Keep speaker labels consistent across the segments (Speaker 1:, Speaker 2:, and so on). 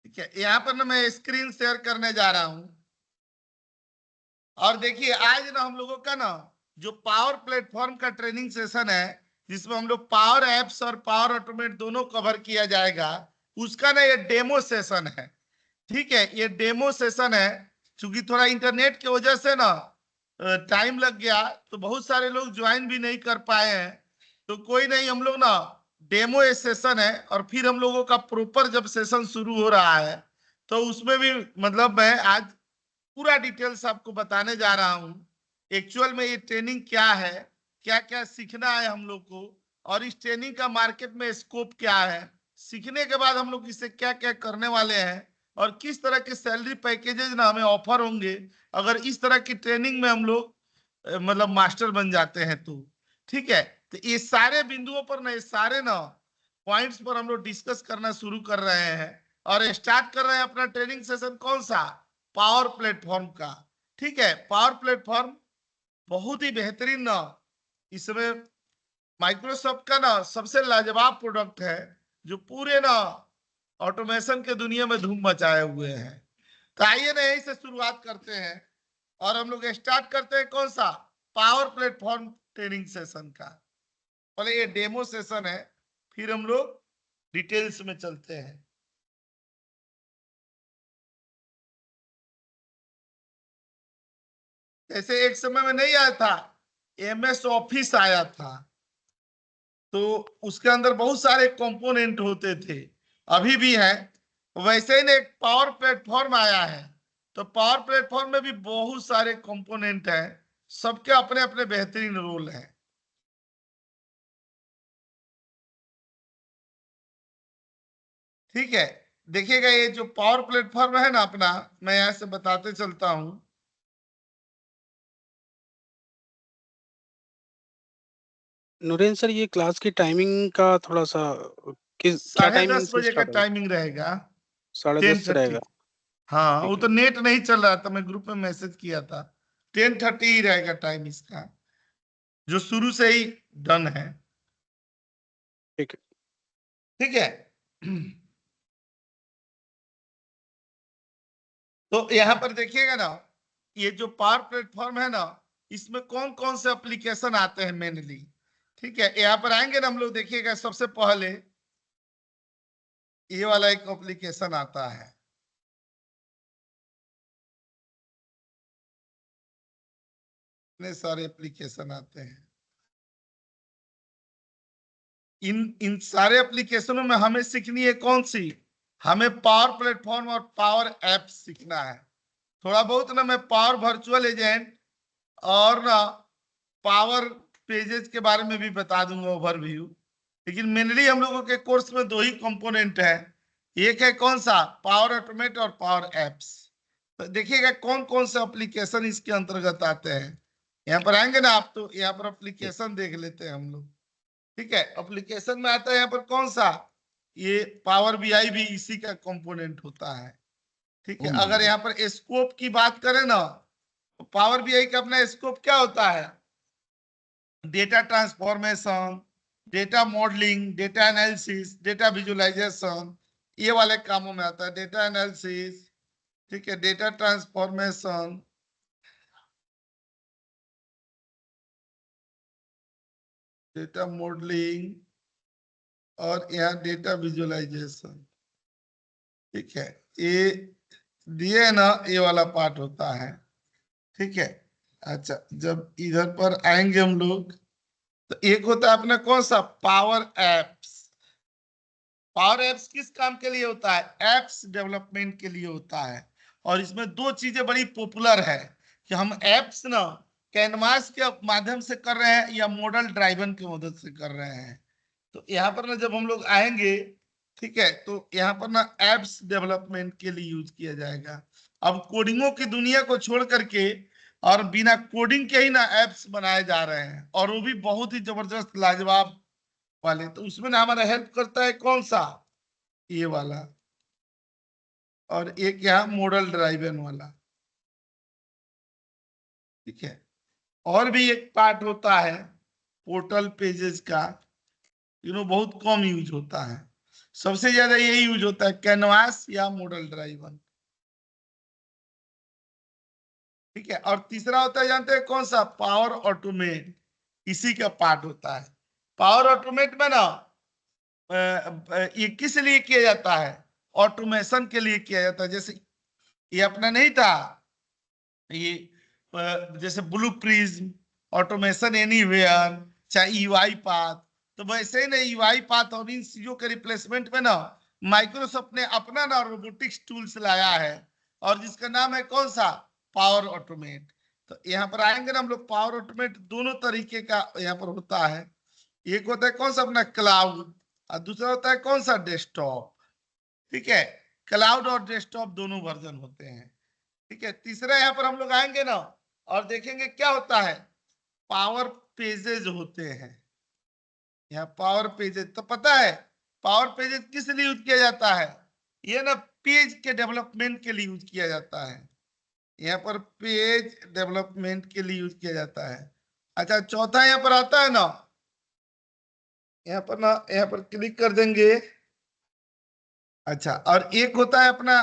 Speaker 1: ठीक है, यहाँ पर ना मैं स्क्रीन शेयर करने जा रहा हूं और देखिए आज ना हम लोगों का ना जो पावर प्लेटफॉर्म का ट्रेनिंग सेशन है जिसमें हम लोग पावर एप्स और पावर ऑटोमेट दोनों कवर किया जाएगा, उसका ना ये डेमो सेशन है। ठीक है, ये डेमो सेशन है। क्योंकि थोड़ा इंटरनेट की वजह से ना टाइम लग गया तो बहुत सारे लोग ज्वाइन भी नहीं कर पाए हैं। तो कोई नहीं, हम लोग ना डेमो ये सेशन है और फिर हम लोगों का प्रॉपर जब सेशन शुरू हो रहा है तो उसमें भी मतलब मैं आज पूरा डिटेल्स आपको बताने जा रहा हूँ एक्चुअल में ये ट्रेनिंग क्या है, क्या क्या सीखना है हम लोग को, और इस ट्रेनिंग का मार्केट में स्कोप क्या है, सीखने के बाद हम लोग इससे क्या क्या करने वाले हैं और किस तरह के सैलरी पैकेजेस ना हमें ऑफर होंगे अगर इस तरह की ट्रेनिंग में हम लोग मतलब मास्टर बन जाते हैं तो। ठीक है, तो ये सारे बिंदुओं पर ना, ये सारे ना पॉइंट्स पर हम लोग डिस्कस करना शुरू कर रहे हैं और स्टार्ट कर रहे हैं अपना ट्रेनिंग सेशन कौन सा, पावर प्लेटफॉर्म का। ठीक है, पावर प्लेटफॉर्म बहुत ही बेहतरीन ना इसमें माइक्रोसॉफ्ट का ना सबसे लाजवाब प्रोडक्ट है जो पूरे ना ऑटोमेशन के दुनिया में धूम मचाए हुए हैं। तो आइए ना यहीं से शुरुआत करते हैं और हम लोग स्टार्ट करते हैं कौन सा, पावर प्लेटफॉर्म ट्रेनिंग सेशन का। पहले ये डेमो सेशन है, फिर हम लोग डिटेल्स में चलते हैं। जैसे एक समय में नहीं आया था MS ऑफिस आया था तो उसके अंदर बहुत सारे कंपोनेंट होते थे, अभी भी है। वैसे ही ना एक पावर प्लेटफॉर्म आया है तो पावर प्लेटफॉर्म में भी बहुत सारे कंपोनेंट हैं, सबके अपने अपने बेहतरीन रोल हैं। ठीक है, देखिएगा ये जो पावर प्लेटफॉर्म है ना अपना, मैं यहां से बताते चलता हूं।
Speaker 2: नूरेन सर, ये क्लास की टाइमिंग का थोड़ा सा क्या टाइमिंग
Speaker 1: 10:30
Speaker 2: से
Speaker 1: बजे का
Speaker 2: स्टार्ट होगा?
Speaker 1: टाइमिंग रहेगा।
Speaker 2: 10:30 से
Speaker 1: 10:30।
Speaker 2: रहेगा?
Speaker 1: हाँ, वो
Speaker 2: ठीक
Speaker 1: तो
Speaker 2: है।
Speaker 1: नेट नहीं चल रहा था, मैं ग्रुप में मैसेज किया था। 10:30 ही रहेगा टाइम इसका, जो शुरू से ही डन है।
Speaker 2: ठीक है।
Speaker 1: ठीक है। तो यहाँ पर देखिएगा ना, ये जो पावर प्लेटफॉर्म है ना, इसमें कौन कौन से एप्लीकेशन आते हैं मेनली। ठीक है, यहाँ पर आएंगे ना हम लोग, देखिएगा सबसे पहले ये वाला एक एप्लीकेशन आता है। इतने सारे एप्लीकेशन आते हैं, इन इन सारे एप्लीकेशनों में हमें सीखनी है कौन सी, हमें पावर प्लेटफॉर्म और पावर ऐप सीखना है। थोड़ा बहुत ना मैं पावर वर्चुअल एजेंट और ना पावर पेजेस के बारे में भी बता दूंगा ओवरव्यू। लेकिन मेनली हम लोगों के कोर्स में दो ही कंपोनेंट है, एक है कौन सा, पावर ऑटोमेट और पावर एप्स। तो देखिएगा कौन कौन से एप्लीकेशन इसके अंतर्गत आते हैं। यहाँ पर आएंगे ना आप तो यहाँ पर एप्लीकेशन देख लेते हैं हम लोग। ठीक है, एप्लीकेशन में आता है यहाँ पर कौन सा, ये पावर BI भी इसी का कंपोनेंट होता है। ठीक है, अगर यहाँ पर स्कोप की बात करें ना तो पावर BI का अपना स्कोप क्या होता है, data transformation, data modelling, data analysis, data visualisation, ये वाले कामों में आता है। डेटा एनालिसिस, ठीक है, डेटा ट्रांसफॉर्मेशन, डेटा मॉडलिंग और यहाँ डेटा विजुअलाइजेशन। ठीक है, ये दिए ना, ये वाला पार्ट होता है। ठीक है, अच्छा जब इधर पर आएंगे हम लोग तो एक होता है अपना कौन सा, पावर एप्स। पावर एप्स किस काम के लिए होता है, एप्स डेवलपमेंट के लिए होता है। और इसमें दो चीजें बड़ी पॉपुलर है कि हम एप्स ना कैनवास के माध्यम से कर रहे हैं या मॉडल ड्राइवन की मदद से कर रहे हैं। तो यहाँ पर ना जब हम लोग आएंगे, ठीक है, तो यहाँ पर ना एप्स डेवलपमेंट के लिए यूज किया जाएगा। अब कोडिंगों की दुनिया को छोड़ करके और बिना कोडिंग के ही ना एप्स बनाए जा रहे हैं, और वो भी बहुत ही जबरदस्त लाजवाब वाले। तो उसमें ना हमारा हेल्प करता है कौन सा, ये वाला, और एक यहाँ मॉडल ड्राइवन वाला। ठीक है, और भी एक पार्ट होता है पोर्टल पेजेस का, बहुत कम यूज होता है। सबसे ज्यादा यही यूज होता है, कैनवास या मॉडल ड्राइवन। ठीक है, और तीसरा होता है जानते हैं कौन सा, पावर ऑटोमेट, इसी का पार्ट होता है। पावर ऑटोमेट में ना ये किस लिए किया जाता है, ऑटोमेशन के लिए किया जाता है। जैसे ये अपना नहीं था ये जैसे ब्लू प्रिज्म, ऑटोमेशन एनीवेयर, चाहे ईवाई पाथ, तो वैसे ही ना ईवाई पाथ और इन चीजों के रिप्लेसमेंट में ना माइक्रोसॉफ्ट ने अपना ना रोबोटिक्स टूल्स लाया है, और जिसका नाम है कौन सा, पावर ऑटोमेट। तो यहाँ पर आएंगे ना हम लोग, पावर ऑटोमेट दोनों तरीके का यहाँ पर होता है। एक होता है कौन सा अपना क्लाउड, और दूसरा होता है कौन सा, डेस्कटॉप। ठीक है, क्लाउड और डेस्कटॉप दोनों वर्जन होते हैं। ठीक है, तीसरा यहाँ पर हम लोग आएंगे ना और देखेंगे क्या होता है, पावर पेजेज होते हैं। यहाँ पावर पेजेज तो पता है, पावर पेजेज किस लिए यूज किया जाता है, ये ना पेज के डेवलपमेंट के लिए यूज किया जाता है। यहाँ पर पेज डेवलपमेंट के लिए यूज किया जाता है। अच्छा, चौथा यहाँ पर आता है ना, यहाँ पर क्लिक कर देंगे। अच्छा, और एक होता है अपना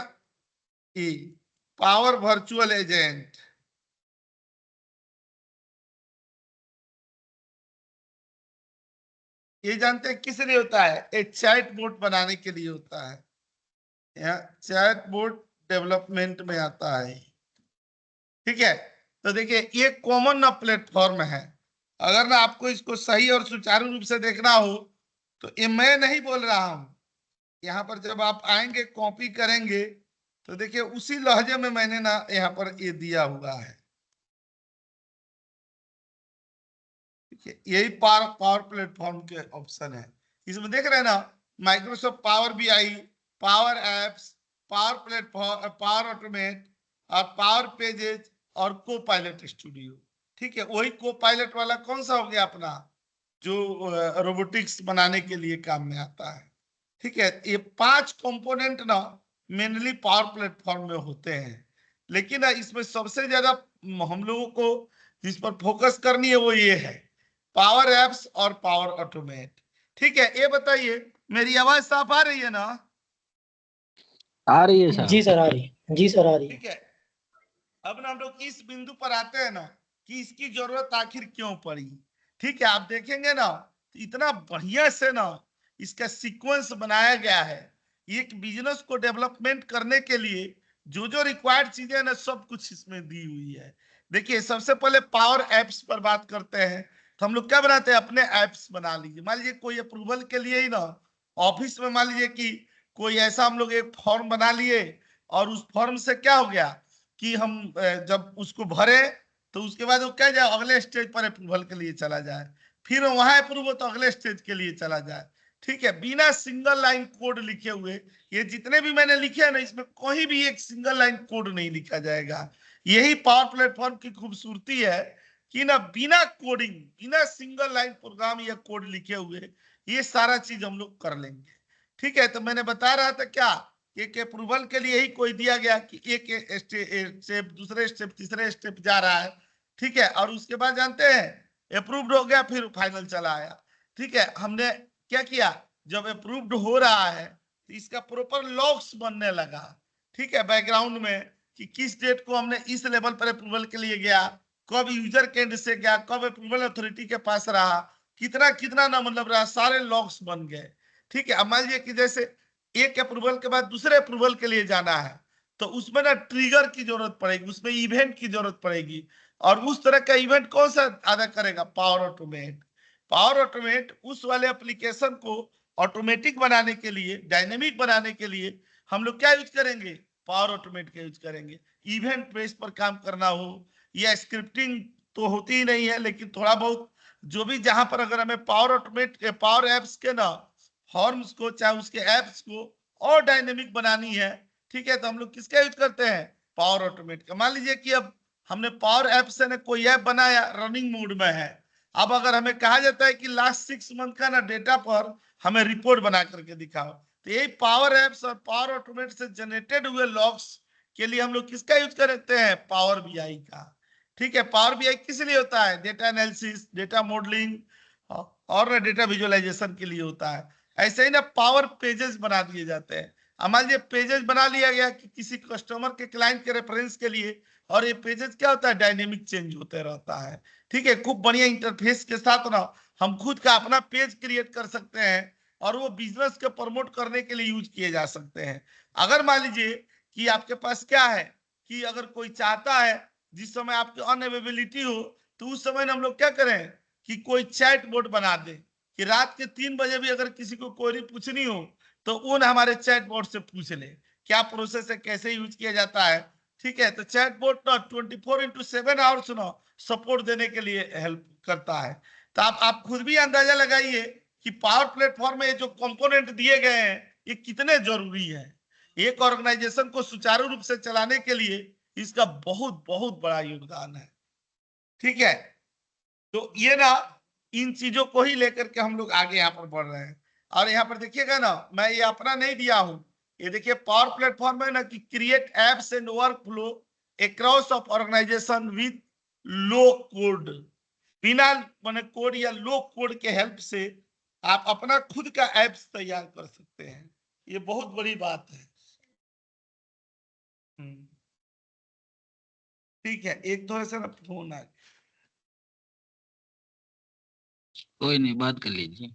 Speaker 1: ई पावर वर्चुअल एजेंट। ये जानते हैं किस लिए होता है, एक चैट बोट बनाने के लिए होता है। यहाँ चैट बोट डेवलपमेंट में आता है। ठीक है, तो देखिए ये कॉमन ना प्लेटफॉर्म है। अगर ना आपको इसको सही और सुचारू रूप से देखना हो तो ये मैं नहीं बोल रहा हूं, यहाँ पर जब आप आएंगे कॉपी करेंगे तो देखिए उसी लहजे में मैंने ना यहाँ पर ये दिया हुआ है। ठीक है, यही पावर पावर प्लेटफॉर्म के ऑप्शन है। इसमें देख रहे हैं ना, Microsoft power BI, power apps, power platform, power automate, और पावर पेजेज, और को पायलट स्टूडियो। ठीक है, वही को पायलट वाला कौन सा हो गया अपना, जो रोबोटिक्स बनाने के लिए काम में आता है। ठीक है, ये 5 कंपोनेंट ना मेनली पावर प्लेटफॉर्म में होते हैं, लेकिन ना इसमें सबसे ज्यादा हम लोगों को जिस पर फोकस करनी है वो ये है, पावर एप्स और पावर ऑटोमेट। ठीक है, ये बताइए मेरी आवाज साफ आ रही है ना।
Speaker 2: आ रही है
Speaker 3: जी
Speaker 2: साहब।
Speaker 3: सर आ रही है, जी सर आ रही है।
Speaker 1: ठीक है, अब ना हम लोग इस बिंदु पर आते हैं ना कि इसकी जरूरत आखिर क्यों पड़ी। ठीक है, आप देखेंगे ना तो इतना बढ़िया से ना इसका सीक्वेंस बनाया गया है। एक बिजनेस को डेवलपमेंट करने के लिए जो जो रिक्वायर्ड चीजें ना सब कुछ इसमें दी हुई है। देखिए सबसे पहले पावर एप्स पर बात करते हैं, तो हम लोग क्या बनाते हैं, अपने एप्स बना लीजिए। मान लीजिए कोई अप्रूवल के लिए ही ना ऑफिस में मान लीजिए कि कोई ऐसा हम लोग एक फॉर्म बना लिए, और उस फॉर्म से क्या हो गया कि हम जब उसको भरे तो उसके बाद वो क्या जाए, अगले स्टेज पर अप्रूवल के लिए चला जाए, फिर वहां अप्रूव हो तो अगले स्टेज के लिए चला जाए। ठीक है, बिना सिंगल लाइन कोड लिखे हुए, ये जितने भी मैंने लिखे हैं ना इसमें कोई भी एक सिंगल लाइन कोड नहीं लिखा जाएगा। यही पावर प्लेटफॉर्म की खूबसूरती है कि ना बिना कोडिंग, बिना सिंगल लाइन प्रोग्राम या कोड लिखे हुए ये सारा चीज हम लोग कर लेंगे। ठीक है, तो मैंने बता रहा था क्या, एक अप्रूवल के लिए ही कोई दिया गया कि एक स्टेप, दूसरे स्टेप, तीसरे स्टेप जा रहा है। ठीक है, और उसके बाद जानते हैं अप्रूव्ड हो गया, फिर फाइनल चला आया। ठीक है, हमने क्या किया, जब अप्रूव्ड हो रहा है तो इसका प्रॉपर लॉग्स बनने लगा। ठीक है, बैकग्राउंड में कि किस डेट को हमने इस लेवल पर अप्रूवल के लिए गया, कब यूजर के एंड से गया, कब अप्रूवल अथॉरिटी के पास रहा, कितना कितना ना मतलब रहा, सारे लॉग्स बन गए। ठीक है, अब मान लीजिए कि जैसे एक अप्रूवल के बाद दूसरे अप्रूवल के लिए जाना है तो उसमें ना ट्रिगर की जरूरत पड़ेगी, उसमें इवेंट की जरूरत पड़ेगी, और उस तरह का इवेंट कौन सा अदा करेगा, पावर ऑटोमेट। पावर ऑटोमेट उस वाले एप्लीकेशन को ऑटोमेटिक बनाने के लिए, डायनेमिक बनाने के लिए हम लोग क्या यूज करेंगे, पावर ऑटोमेट का यूज करेंगे। इवेंट बेस पर काम करना हो या स्क्रिप्टिंग तो होती ही नहीं है, लेकिन थोड़ा बहुत जो भी जहां पर अगर हमें पावर ऑटोमेट के पावर एप्स के ना फॉर्म्स को, चाहे उसके एप्स को और डायनेमिक बनानी है, ठीक है, तो हम लोग किसका यूज करते हैं, पावर ऑटोमेट का। मान लीजिए कि अब हमने पावर ऐप से ना कोई ऐप बनाया, रनिंग मोड में है। अब अगर हमें कहा जाता है कि लास्ट 6 मंथ का ना डेटा पर हमें रिपोर्ट बना करके दिखाओ, तो यही पावर एप्स और पावर ऑटोमेट से जनरेटेड हुए लॉग्स के लिए हम लोग किसका यूज करते हैं, पावर बीआई का। ठीक है, पावर बीआई किस लिए होता है, डेटा एनालिसिस, डेटा मॉडलिंग और डेटा विजुअलाइजेशन के लिए होता है। ऐसे ही ना पावर पेजेस बना दिए जाते हैं। अब मान लीजिए पेजेस बना लिया गया कि किसी कस्टमर के क्लाइंट के रेफरेंस के लिए, और ये पेजेस क्या होता है, डायनेमिक चेंज होते रहता है। ठीक है, खूब बढ़िया इंटरफेस के साथ ना हम खुद का अपना पेज क्रिएट कर सकते हैं, और वो बिजनेस के प्रमोट करने के लिए यूज किए जा सकते हैं। अगर मान लीजिए कि आपके पास क्या है कि अगर कोई चाहता है जिस समय आपकी अनअवेबिलिटी हो, तो उस समय हम लोग क्या करें कि कोई चैट बोट बना दे कि रात के 3 बजे भी अगर किसी को क्वेरी पूछनी हो तो उन हमारे चैट बोट से पूछ ले क्या प्रोसेस है, कैसे यूज किया जाता है। ठीक है, तो चैट बोट ना 24/7 आवर्स ना सपोर्ट देने के लिए हेल्प करता है। तो आप खुद भी अंदाजा लगाइए कि पावर प्लेटफॉर्म में जो कंपोनेंट दिए गए हैं ये कितने जरूरी है। एक ऑर्गेनाइजेशन को सुचारू रूप से चलाने के लिए इसका बहुत बहुत बड़ा योगदान है। ठीक है, तो ये ना इन चीजों को ही लेकर के हम लोग आगे यहाँ पर बढ़ रहे हैं। और यहाँ पर देखिएगा ना, मैं ये अपना नहीं दिया हूं, ये देखिए पावर प्लेटफॉर्म है ना कि create apps and work flow across of organisation with low code. बिना मैंने कोड या लो कोड के हेल्प से आप अपना खुद का एप्स तैयार कर सकते हैं। ये बहुत बड़ी बात है। ठीक है, एक थोड़े से ना फोन आ गया।
Speaker 3: कोई नहीं, बात कर लीजिए।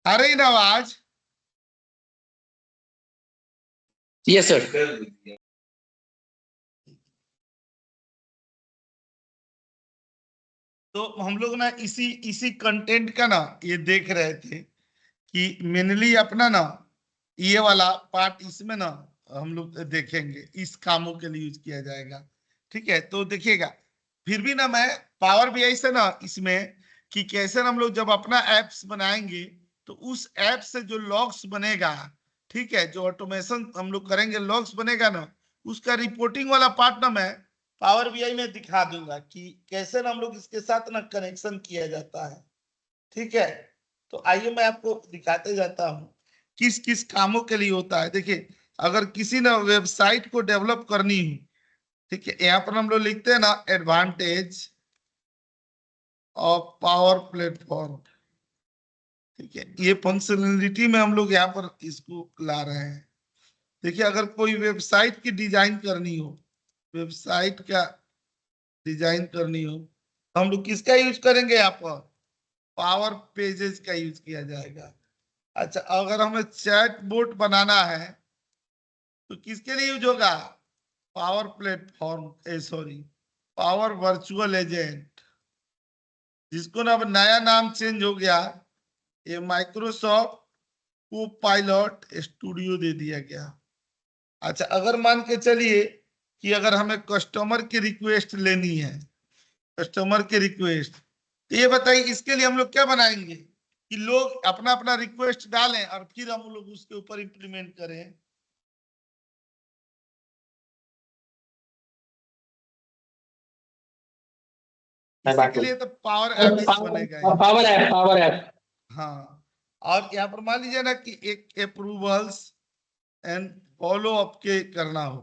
Speaker 1: आ रही ना आवाज?
Speaker 4: Yes sir.
Speaker 1: तो हम लोग ना इसी इसी कंटेंट का ना ये देख रहे थे कि मेनली अपना ना ये वाला पार्ट इसमें ना हम लोग देखेंगे, इस कामों के लिए यूज किया जाएगा। ठीक है, तो देखिएगा, फिर भी ना मैं पावर बीआई से ना इसमें कि कैसे हम लोग जब अपना एप्स बनाएंगे तो उस ऐप से जो लॉग्स बनेगा, ठीक है, जो ऑटोमेशन हम लोग करेंगे लॉग्स बनेगा ना, उसका रिपोर्टिंग वाला पार्ट ना मैं पावर बीआई में दिखा दूंगा कि कैसे ना हम लोग इसके साथ ना कनेक्शन किया जाता है। ठीक है, तो आइए मैं आपको दिखाते जाता हूँ किस किस कामों के लिए होता है। देखिए, अगर किसी ना वेबसाइट को डेवलप करनी हो, ठीक है, यहाँ पर हम लोग लिखते हैं ना एडवांटेज ऑफ पावर प्लेटफॉर्म। ठीक है, ये फंक्शनलिटी में हम लोग यहाँ पर इसको ला रहे हैं। देखिए, अगर कोई वेबसाइट की डिजाइन करनी हो, वेबसाइट का डिजाइन करनी हो, तो हम लोग किसका यूज करेंगे? यहाँ पर पावर पेजेस का यूज किया जाएगा। अच्छा, अगर हमें चैट बोट बनाना है तो किसके लिए यूज होगा? Power platform, sorry, power virtual agent, जिसको ना अब नया नाम चेंज हो गया, ये माइक्रोसॉफ्ट को पायलट स्टूडियो दे दिया गया। अच्छा, अगर मान के चलिए कि अगर हमें कस्टमर की रिक्वेस्ट लेनी है, कस्टमर की रिक्वेस्ट, तो ये बताइए इसके लिए हम लोग क्या बनाएंगे कि लोग अपना अपना रिक्वेस्ट डालें और फिर हम लोग उसके ऊपर इंप्लीमेंट करें। इसी के लिए तो पावर एप्स बनेगा ये।
Speaker 4: पावर ऐप
Speaker 1: हाँ, और यहाँ पर मान लीजिए ना कि एक अप्रूवल्स एंड फॉलो अप के करना हो,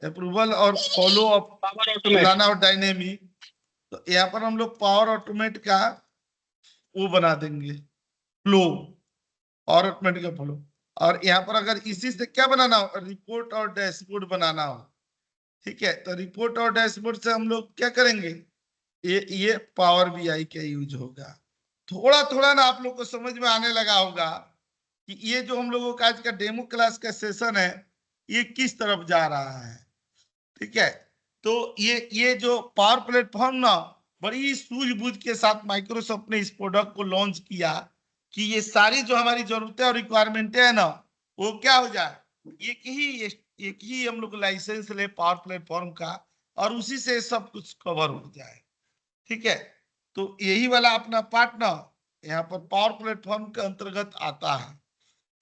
Speaker 1: अप्रूवल और फॉलो अप
Speaker 4: पावर ऑटोमेट
Speaker 1: लाना हो डायनेमिक, तो यहाँ पर हम लोग पावर ऑटोमेट का वो बना देंगे फ्लो, पावर ऑटोमेट का फ्लो। और यहाँ पर अगर इसी से क्या बनाना हो, रिपोर्ट और डैशबोर्ड बनाना हो, ठीक है, तो रिपोर्ट और डैशबोर्ड से हम लोग क्या करेंगे, ये पावर बीआई का यूज होगा। थोड़ा थोड़ा ना आप लोग को समझ में आने लगा होगा कि ये जो हम लोगों का आज का डेमो क्लास का सेशन है ये किस तरफ जा रहा है। ठीक है, तो ये जो पावर प्लेटफॉर्म ना बड़ी सूझबूझ के साथ माइक्रोसॉफ्ट ने इस प्रोडक्ट को लॉन्च किया कि ये सारी जो हमारी जरूरतें और रिक्वायरमेंटें है ना, वो क्या हो जाए, एक ही हम लोग लाइसेंस ले पावर प्लेटफॉर्म का और उसी से सब कुछ कवर हो जाए। ठीक है, तो यही वाला अपना पार्ट ना यहाँ पर पावर प्लेटफॉर्म के अंतर्गत आता है।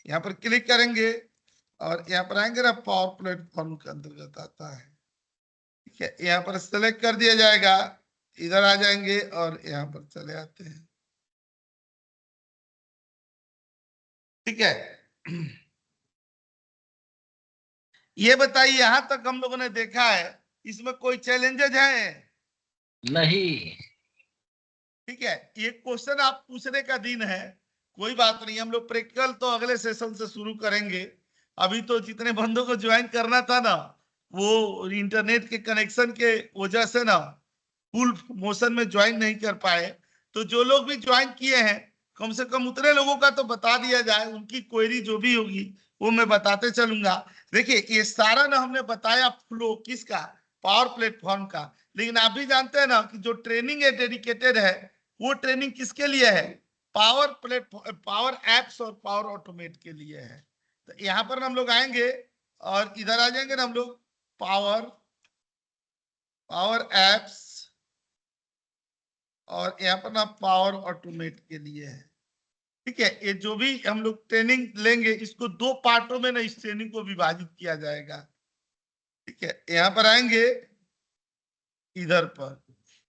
Speaker 1: यहाँ पर क्लिक करेंगे और यहाँ पर आएंगे ना, पावर प्लेटफॉर्म के अंतर्गत आता है। ठीक है, यहाँ पर सेलेक्ट कर दिया जाएगा, इधर आ जाएंगे और यहाँ पर चले आते हैं। ठीक है, ये बताइए यहां तक हम लोगों ने देखा है, इसमें कोई चैलेंजेस है?
Speaker 3: नहीं।
Speaker 1: ठीक है, ये क्वेश्चन आप पूछने का दिन है, कोई बात नहीं, हम लोग प्रैक्टिकल तो अगले सेशन से शुरू करेंगे। अभी तो जितने बंदों को ज्वाइन करना था ना, वो इंटरनेट के कनेक्शन के वजह से ना फुल मोशन में ज्वाइन नहीं कर पाए। तो जो लोग भी ज्वाइन किए हैं, कम से कम उतने लोगों का तो बता दिया जाए, उनकी क्वेरी जो भी होगी वो मैं बताते चलूंगा। देखिए, ये सारा ना हमने बताया फ्लो किसका, पावर प्लेटफॉर्म का, लेकिन आप भी जानते हैं ना कि जो ट्रेनिंग है डेडिकेटेड है, वो ट्रेनिंग किसके लिए है? पावर प्लेटफॉर्म, पावर एप्स और पावर ऑटोमेट के लिए है। तो यहाँ पर हम लोग आएंगे और इधर आ जाएंगे ना हम लोग, पावर पावर एप्स, और यहाँ पर ना पावर ऑटोमेट के लिए है। ठीक है, ये जो भी हम लोग ट्रेनिंग लेंगे इसको दो पार्टों में ना इस ट्रेनिंग को विभाजित किया जाएगा। ठीक है, यहाँ पर आएंगे इधर पर,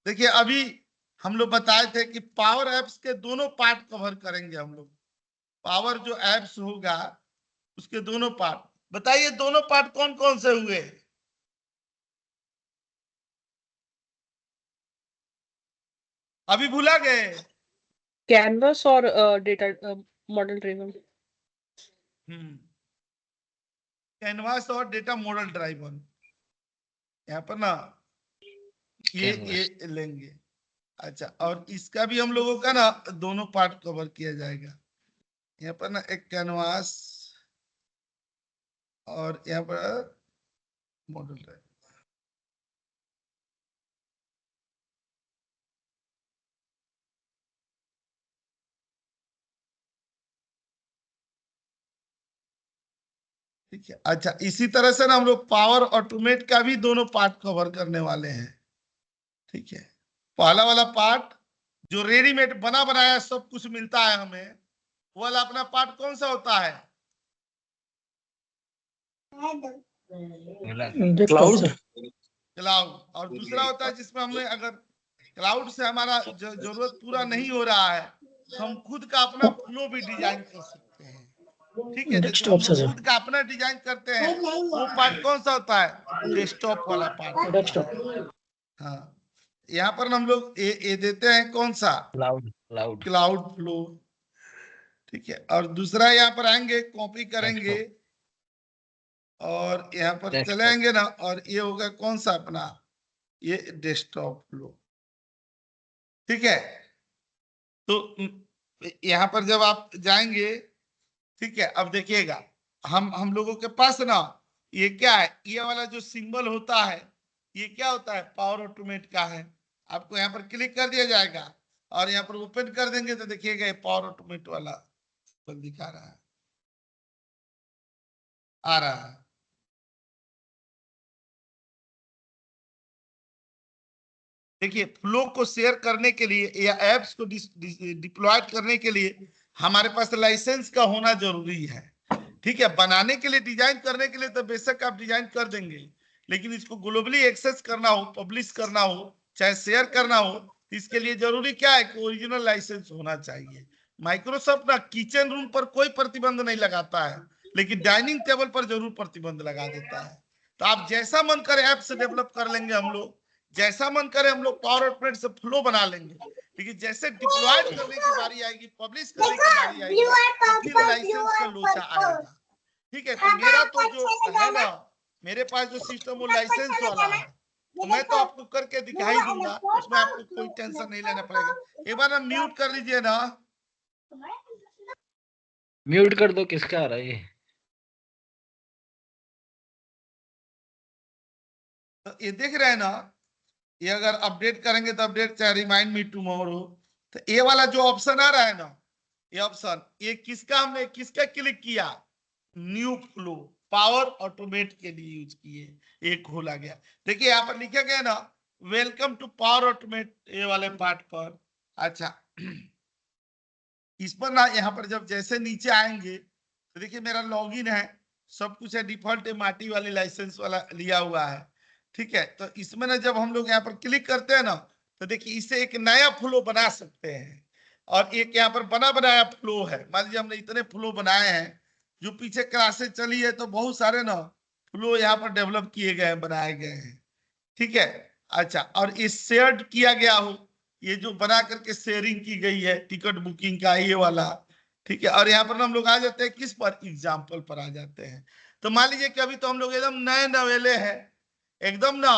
Speaker 1: देखिए अभी हम लोग बताए थे कि पावर एप्स के दोनों पार्ट कवर करेंगे हम लोग। पावर जो एप्स होगा उसके दोनों पार्ट, बताइए दोनों पार्ट कौन कौन से हुए? अभी भूला गए?
Speaker 5: कैनवस और डेटा मॉडल ड्रिवन।
Speaker 1: कैनवास और डेटा मॉडल ड्राइवन, यहाँ पर ना ये लेंगे। अच्छा, और इसका भी हम लोगों का ना दोनों पार्ट कवर किया जाएगा। यहाँ पर ना एक कैनवास और यहाँ पर मॉडल ड्राइव। ठीक है। अच्छा, इसी तरह से ना हम लोग पावर ऑटोमेट का भी दोनों पार्ट कवर करने वाले हैं। ठीक है, पहला वाला पार्ट जो रेडीमेड बना बनाया सब कुछ मिलता है हमें, वो वाला अपना पार्ट कौन सा होता है?
Speaker 4: क्लाउड।
Speaker 1: क्लाउड। और दूसरा होता है जिसमें हमने अगर क्लाउड से हमारा जरूरत पूरा नहीं हो रहा है तो हम खुद का अपना फ्लो भी डिजाइन कर सकते हैं। ठीक है, तो जो हम लोग खुद का अपना डिजाइन करते हैं वो पार्ट कौन सा होता है? डेस्कटॉप वाला पार्ट होता है। हाँ, यहाँ पर हम लोग ये देते हैं कौन सा?
Speaker 3: Cloud cloud
Speaker 1: cloud flow. ठीक है, और दूसरा यहाँ पर आएंगे, कॉपी करेंगे और यहाँ पर
Speaker 3: Desktop.
Speaker 1: चले आएंगे ना, और ये होगा कौन सा अपना? ये डेस्कटॉप फ्लो। ठीक है, तो यहाँ पर जब आप जाएंगे, ठीक है, अब देखिएगा हम लोगों के पास ना ये क्या है, ये वाला जो सिंबल होता है ये क्या होता है? पावर ऑटोमेट का है। आपको यहाँ पर क्लिक कर दिया जाएगा और यहाँ पर ओपन कर देंगे तो देखिएगा ये पावर ऑटोमेट वाला दिखा रहा है, आ रहा है। देखिए, फ्लो को शेयर करने के लिए या एप्स को डिप्लॉयड करने के लिए हमारे पास लाइसेंस का होना जरूरी है। ठीक है, बनाने के लिए, डिजाइन करने के लिए तो बेशक आप डिजाइन कर देंगे, लेकिन इसको ग्लोबली एक्सेस करना हो, पब्लिश करना हो, चाहे शेयर करना हो, इसके लिए जरूरी क्या है कि ओरिजिनल लाइसेंस होना चाहिए। माइक्रोसॉफ्ट ना किचन रूम पर कोई प्रतिबंध नहीं लगाता है, लेकिन डाइनिंग टेबल पर जरूर प्रतिबंध लगा देता है। तो आप जैसा मन करे ऐप से डेवलप कर लेंगे हम लोग, जैसा मन करे हम लोग पावर ऑटोमेट से फ्लो बना लेंगे, लेकिन जैसे डिप्लॉयड करने की बारी आएगी, पब्लिश करने की बारी आएगी, तो फिर लाइसेंस का लोचा आएगा। ठीक है, तो मेरा तो जो है ना, मेरे पास जो सिस्टम वो लाइसेंस वाला है, तो मैं तो आपको करके दिखा ही दूंगा, उसमें आपको कोई टेंशन नहीं लेना पड़ेगा। एक बार ना म्यूट कर लीजिए ना।
Speaker 3: म्यूट कर दो, किसका आ रहा है ये?
Speaker 1: तो ये देख रहे हैं ना, ये अगर अपडेट करेंगे तो अपडेट चाहे रिमाइंड मी टुमारो, तो ये वाला जो ऑप्शन आ रहा है ना, ये ऑप्शन, ये किसका, हमने किसका क्लिक किया? न्यू फ्लो, पावर ऑटोमेट के लिए यूज किए, एक खोला गया। देखिए यहाँ पर लिखा गया ना, वेलकम टू पावर ऑटोमेट, ये वाले पार्ट पर। अच्छा, इस पर ना यहाँ पर जब जैसे नीचे आएंगे तो देखिए मेरा लॉगिन है, सब कुछ है, डिफॉल्ट माटी वाली लाइसेंस वाला लिया हुआ है। ठीक है, तो इसमें ना जब हम लोग यहाँ पर क्लिक करते हैं ना, तो देखिए इससे एक नया फ्लो बना सकते हैं, और एक यहाँ पर बना बनाया फ्लो है। मान लीजिए हमने इतने फ्लो बनाए हैं, जो पीछे क्लासेस चली है तो बहुत सारे ना फ्लो यहाँ पर डेवलप किए गए हैं, बनाए गए हैं। ठीक है, अच्छा, और ये शेयर्ड किया गया हो, ये जो बना करके शेयरिंग की गई है टिकट बुकिंग का, ये वाला। ठीक है, और यहाँ पर हम लोग आ जाते हैं किस पर? एग्जाम्पल पर आ जाते हैं। तो मान लीजिए कि अभी तो हम लोग एकदम नए नवेले हैं, एकदम ना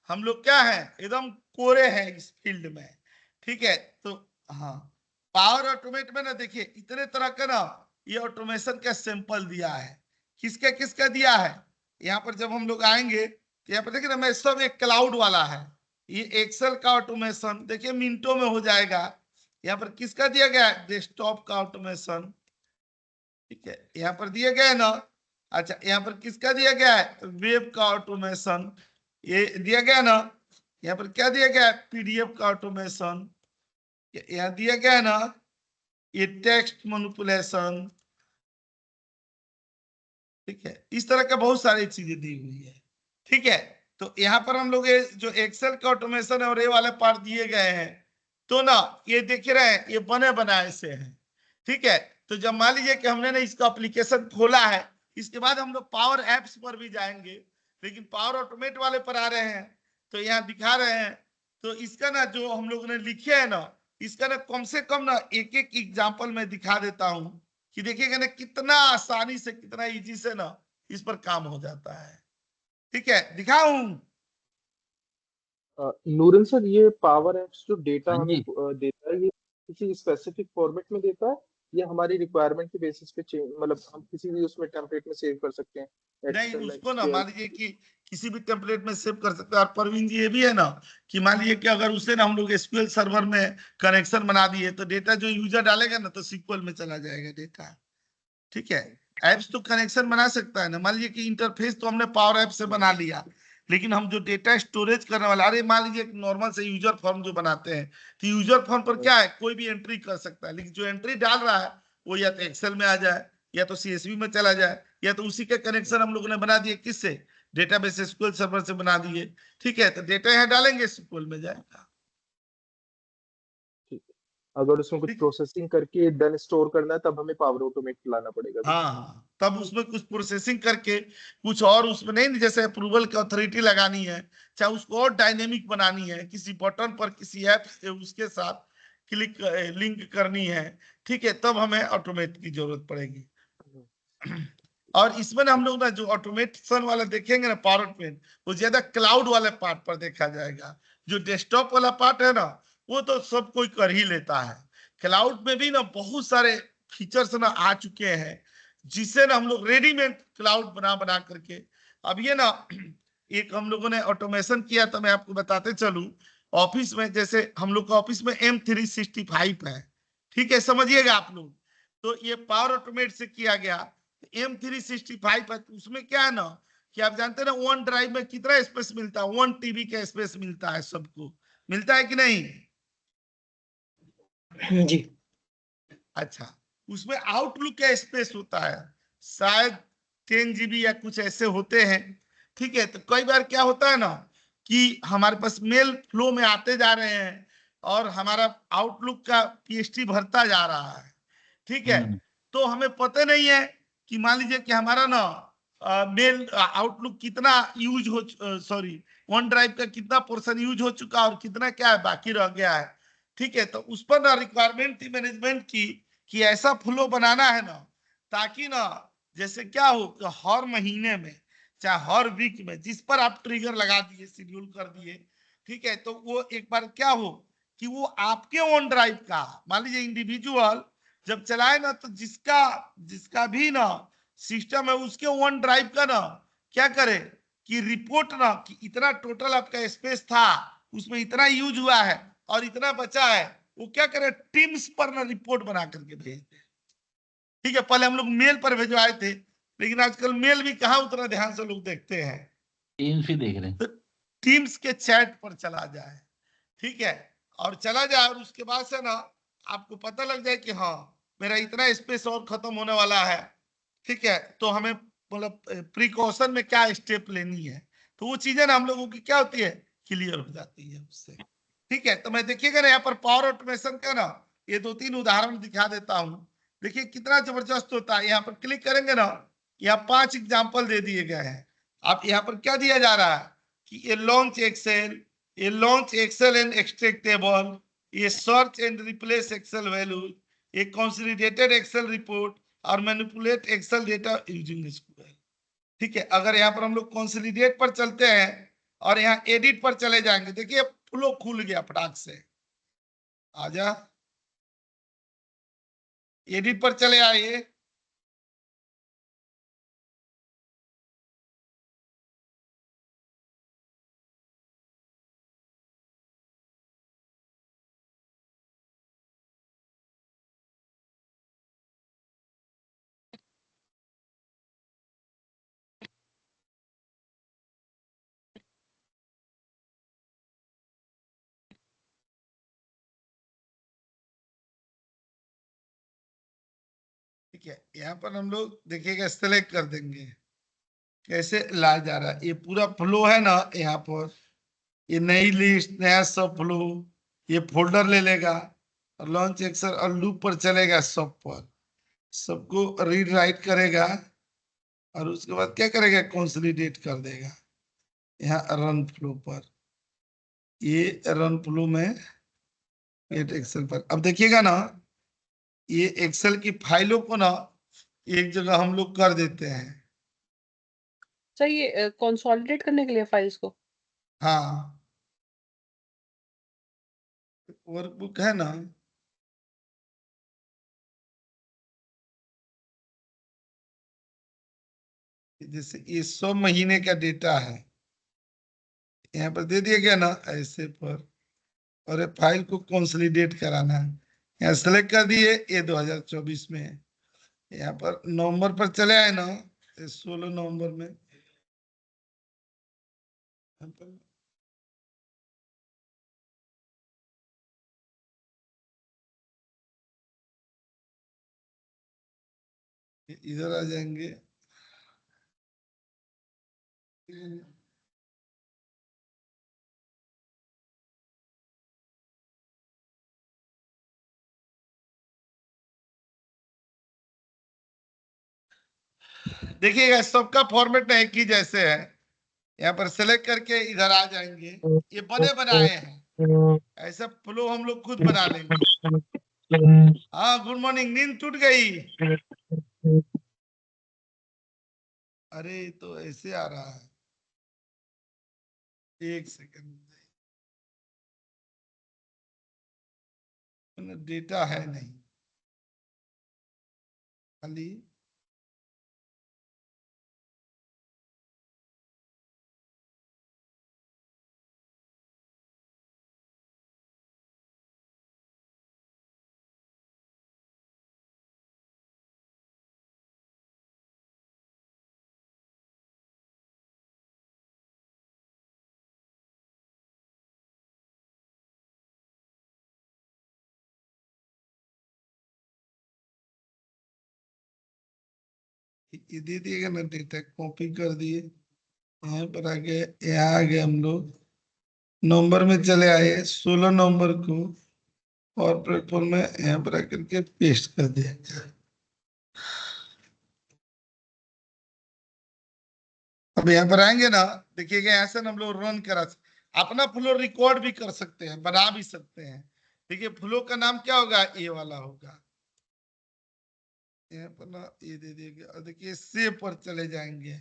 Speaker 1: हम लोग क्या है, एकदम कोरे हैं इस फील्ड में। ठीक है, तो हाँ, पावर ऑटोमेट में ना देखिए इतने तरह का ना ये ऑटोमेशन का सैंपल दिया है। किसका किसका दिया है? यहाँ पर जब हम लोग आएंगे तो यहाँ पर देखिए ना, मैं सब एक क्लाउड वाला है, ये एक्सेल का ऑटोमेशन देखिए मिनटों में हो जाएगा। यहाँ पर किसका दिया गया है? डेस्कटॉप का ऑटोमेशन। ठीक है, यहाँ पर दिया गया है ना। अच्छा, यहाँ पर किसका दिया गया है? वेब का ऑटोमेशन, ये दिया गया ना। यहाँ पर क्या दिया गया है? पीडीएफ का ऑटोमेशन। यहाँ दिया गया है ना, ये टेक्स्ट मैनिपुलेशन। ठीक है, इस तरह का बहुत सारी चीजें दी हुई है। ठीक है, तो यहाँ पर हम लोग ये जो एक्सेल का ऑटोमेशन है और ये वाले पार्ट दिए गए हैं, तो ना ये देख रहे हैं ये बने बनाए से हैं। ठीक है, तो जब मान लीजिए कि हमने ना इसका एप्लीकेशन खोला है, इसके बाद हम लोग पावर एप्स पर भी जाएंगे, लेकिन पावर ऑटोमेट वाले पर आ रहे हैं तो यहाँ दिखा रहे हैं। तो इसका ना जो हम लोग ने लिखे है ना, इसका ना कम से कम ना एक एक एग्जाम्पल में दिखा देता हूं कि देखिएगा ना कितना आसानी से, कितना इजी से ना इस पर काम हो जाता है। ठीक है, दिखाऊं?
Speaker 6: नूरन सर, ये पावर एप्स जो डेटा
Speaker 3: हाँ
Speaker 6: हमें
Speaker 3: जी।
Speaker 6: देता है, ये किसी स्पेसिफिक फॉर्मेट में देता है या हमारी रिक्वायरमेंट के बेसिस पे मतलब हम किसी भी उसमें टेम्पलेट में सेव कर सकते हैं?
Speaker 1: नहीं,
Speaker 6: Excel,
Speaker 1: उसको ना
Speaker 6: SQL?
Speaker 1: मान लीजिए कि किसी भी टेम्पलेट में सेव कर सकते हैं। और परवीन जी ये भी है ना कि मान लीजिए कि अगर उसे ना हम लोग एसक्यूएल सर्वर में कनेक्शन बना दिए तो डेटा जो यूजर डालेगा ना तो सीक्वल में चला जाएगा डेटा। ठीक है, एप्स तो कनेक्शन बना सकता है ना। मान लीजिए कि इंटरफेस तो हमने पावर ऐप से बना लिया, लेकिन हम जो डेटा स्टोरेज करने वाला, अरे मान लीजिए एक नॉर्मल से यूजर फॉर्म जो बनाते हैं, तो यूजर फॉर्म पर क्या है, कोई भी एंट्री कर सकता है, लेकिन जो एंट्री डाल रहा है वो या तो एक्सेल में आ जाए, या तो सीएसवी में चला जाए, या तो उसी के कनेक्शन हम लोगों ने बना दिए किससे, डेटाबेस एसक्यूएल सर्वर से बना दिए। ठीक है, तो डेटा यहाँ डालेंगे, एसक्यूएल में जाएगा।
Speaker 6: अगर उसमें कुछ
Speaker 1: ठीक।
Speaker 6: प्रोसेसिंग करके देन स्टोर करना है तब हमें पावर ऑटोमेट लाना पड़ेगा।
Speaker 1: हाँ, तब उसमें कुछ प्रोसेसिंग करके कुछ और उसमें नहीं, जैसे अप्रूवल की अथॉरिटी लगानी है, चाहे उसको और डायनेमिक बनानी है, किसी बटन पर किसी ऐप से उसके साथ क्लिक लिंक करनी है, ठीक है, तब हमें ऑटोमेट की जरूरत पड़ेगी। और इसमें ना हम लोग ना जो ऑटोमेशन वाला देखेंगे ना पावर पॉइंट, वो ज्यादा क्लाउड वाले पार्ट पर देखा जाएगा। जो डेस्कटॉप वाला पार्ट है ना, वो तो सब कोई कर ही लेता है। क्लाउड में भी ना बहुत सारे फीचर्स ना आ चुके हैं, जिससे ना हम लोग रेडीमेड क्लाउड बना बना करके, अब ये ना एक हम लोगों ने ऑटोमेशन किया, तो मैं आपको बताते चलूं। ऑफिस में, जैसे हम लोग का ऑफिस में M365 है, ठीक है, समझिएगा आप लोग, तो ये पावर ऑटोमेट से किया गया। M365 है, तो उसमें क्या है ना कि आप जानते हैं ना, वन ड्राइव में कितना स्पेस मिलता है, 1 TB का स्पेस मिलता है, सबको मिलता है कि नहीं?
Speaker 4: जी।
Speaker 1: अच्छा, उसमें आउटलुक का स्पेस होता है, शायद 10 GB या कुछ ऐसे होते हैं। ठीक है, तो कई बार क्या होता है ना कि हमारे पास मेल फ्लो में आते जा रहे हैं, और हमारा आउटलुक का PST भरता जा रहा है। ठीक है, तो हमें पता नहीं है कि मान लीजिए कि हमारा ना मेल आउटलुक कितना यूज हो, सॉरी, वन ड्राइव का कितना पोर्शन यूज हो चुका और कितना क्या है बाकी रह गया है। ठीक है, तो उस पर ना रिक्वायरमेंट थी मैनेजमेंट की कि ऐसा फ्लो बनाना है ना, ताकि ना जैसे क्या हो कि हर महीने में चाहे हर वीक में जिस पर आप ट्रिगर लगा दिए, शेड्यूल कर दिए, ठीक है, तो वो एक बार क्या हो कि वो आपके ओन ड्राइव का, मान लीजिए इंडिविजुअल जब चलाए ना, तो जिसका जिसका भी ना सिस्टम है उसके वन ड्राइव का ना क्या करे कि रिपोर्ट ना कि इतना टोटल आपका स्पेस था, उसमें इतना यूज हुआ है और इतना बचा है, वो क्या करे टीम्स पर ना रिपोर्ट बना करके भेज दे। ठीक है, पहले हम लोग मेल पर भेजवाए थे, लेकिन आजकल मेल भी कहाँ उतना ध्यान से लोग देखते हैं,
Speaker 3: टीम्स भी देख रहे हैं।
Speaker 1: तो टीम्स के चैट पर चला जाए। ठीक है, और चला जाए, और उसके बाद से ना आपको पता लग जाए कि हाँ मेरा इतना स्पेस और खत्म होने वाला है। ठीक है, तो हमें मतलब प्रिकॉशन में क्या स्टेप लेनी है, तो वो चीजें ना हम लोगों की क्या होती है, क्लियर हो जाती है उससे। ठीक है, तो मैं देखिएगा ना यहाँ पर पावर ऑटोमेशन का ना ये 2-3 उदाहरण दिखा देता हूँ। देखिए कितना जबरदस्त होता है, यहाँ पर क्लिक करेंगे ना, यहाँ 5 एग्जाम्पल दे दिए गए हैं। आप यहाँ पर क्या दिया जा रहा है कि ये लॉन्च एक्सेल, ये launch Excel and extract table, ये search and replace Excel value, ये कंसोलिडेटेड एक्सेल रिपोर्ट, और manipulate Excel data using SQL. ठीक है, अगर यहाँ पर हम लोग कंसोलिडेट पर चलते हैं और यहाँ एडिट पर चले जाएंगे, देखिए फ्लो खुल गया फटाक से, आजा एडिट पर चले आइए। ठीक है, यहाँ पर हम लोग देखिएगा सेलेक्ट कर देंगे, कैसे ला जा रहा है, ये पूरा फ्लो है ना, यहाँ पर ये नई लिस्ट, नया सब फ्लो, ये फोल्डर ले लेगा और लॉन्च एक्सेल और लूप पर चलेगा, सब पर सबको रीड राइट करेगा, और उसके बाद क्या करेगा कंसोलिडेट कर देगा यहाँ रन फ्लो पर। ये रन फ्लो में गेट एक्सेल पर, अब देखिएगा ना ये एक्सेल की फाइलों को ना एक जगह हम लोग कर देते हैं।
Speaker 5: सर ये कंसोलिडेट करने के लिए फाइल्स को?
Speaker 1: हाँ, वर्कबुक है ना, जैसे ये 100 महीने का डेटा है, यहाँ पर दे दिया गया ना ऐसे पर, और फाइल को कंसोलिडेट कराना है, यहाँ सेलेक्ट कर दिए, ये 2024 में है। यहाँ पर नवंबर पर चले आए ना, 16 नवंबर में। यहाँ पर इधर आ जाएंगे। देखिएगा सबका फॉर्मेट एक ही जैसे है। यहाँ पर सेलेक्ट करके इधर आ जाएंगे। ये बने बनाए हैं, ऐसा फ्लो हम लोग खुद बना लेंगे। हाँ गुड मॉर्निंग, नींद टूट गई। अरे तो ऐसे आ रहा है, एक सेकंड, डेटा है नहीं खाली। ये दे दिएगा ना डेटा, कॉपी कर दिए। यहाँ पर आगे, यहाँ आ गए हम लोग, नवंबर में चले आए 16 नवंबर को, और प्लेटफॉर्म में यहाँ पर आकर के पेस्ट कर दिया। अब यहाँ पर आएंगे ना, देखिएगा ऐसे हम लोग रन करा, अपना फ्लो रिकॉर्ड भी कर सकते हैं, बना भी सकते हैं। देखिए फ्लो का नाम क्या होगा, ये वाला होगा। यहाँ पर ना ये दे दिएगा, और देखिए सेव पर चले जाएंगे।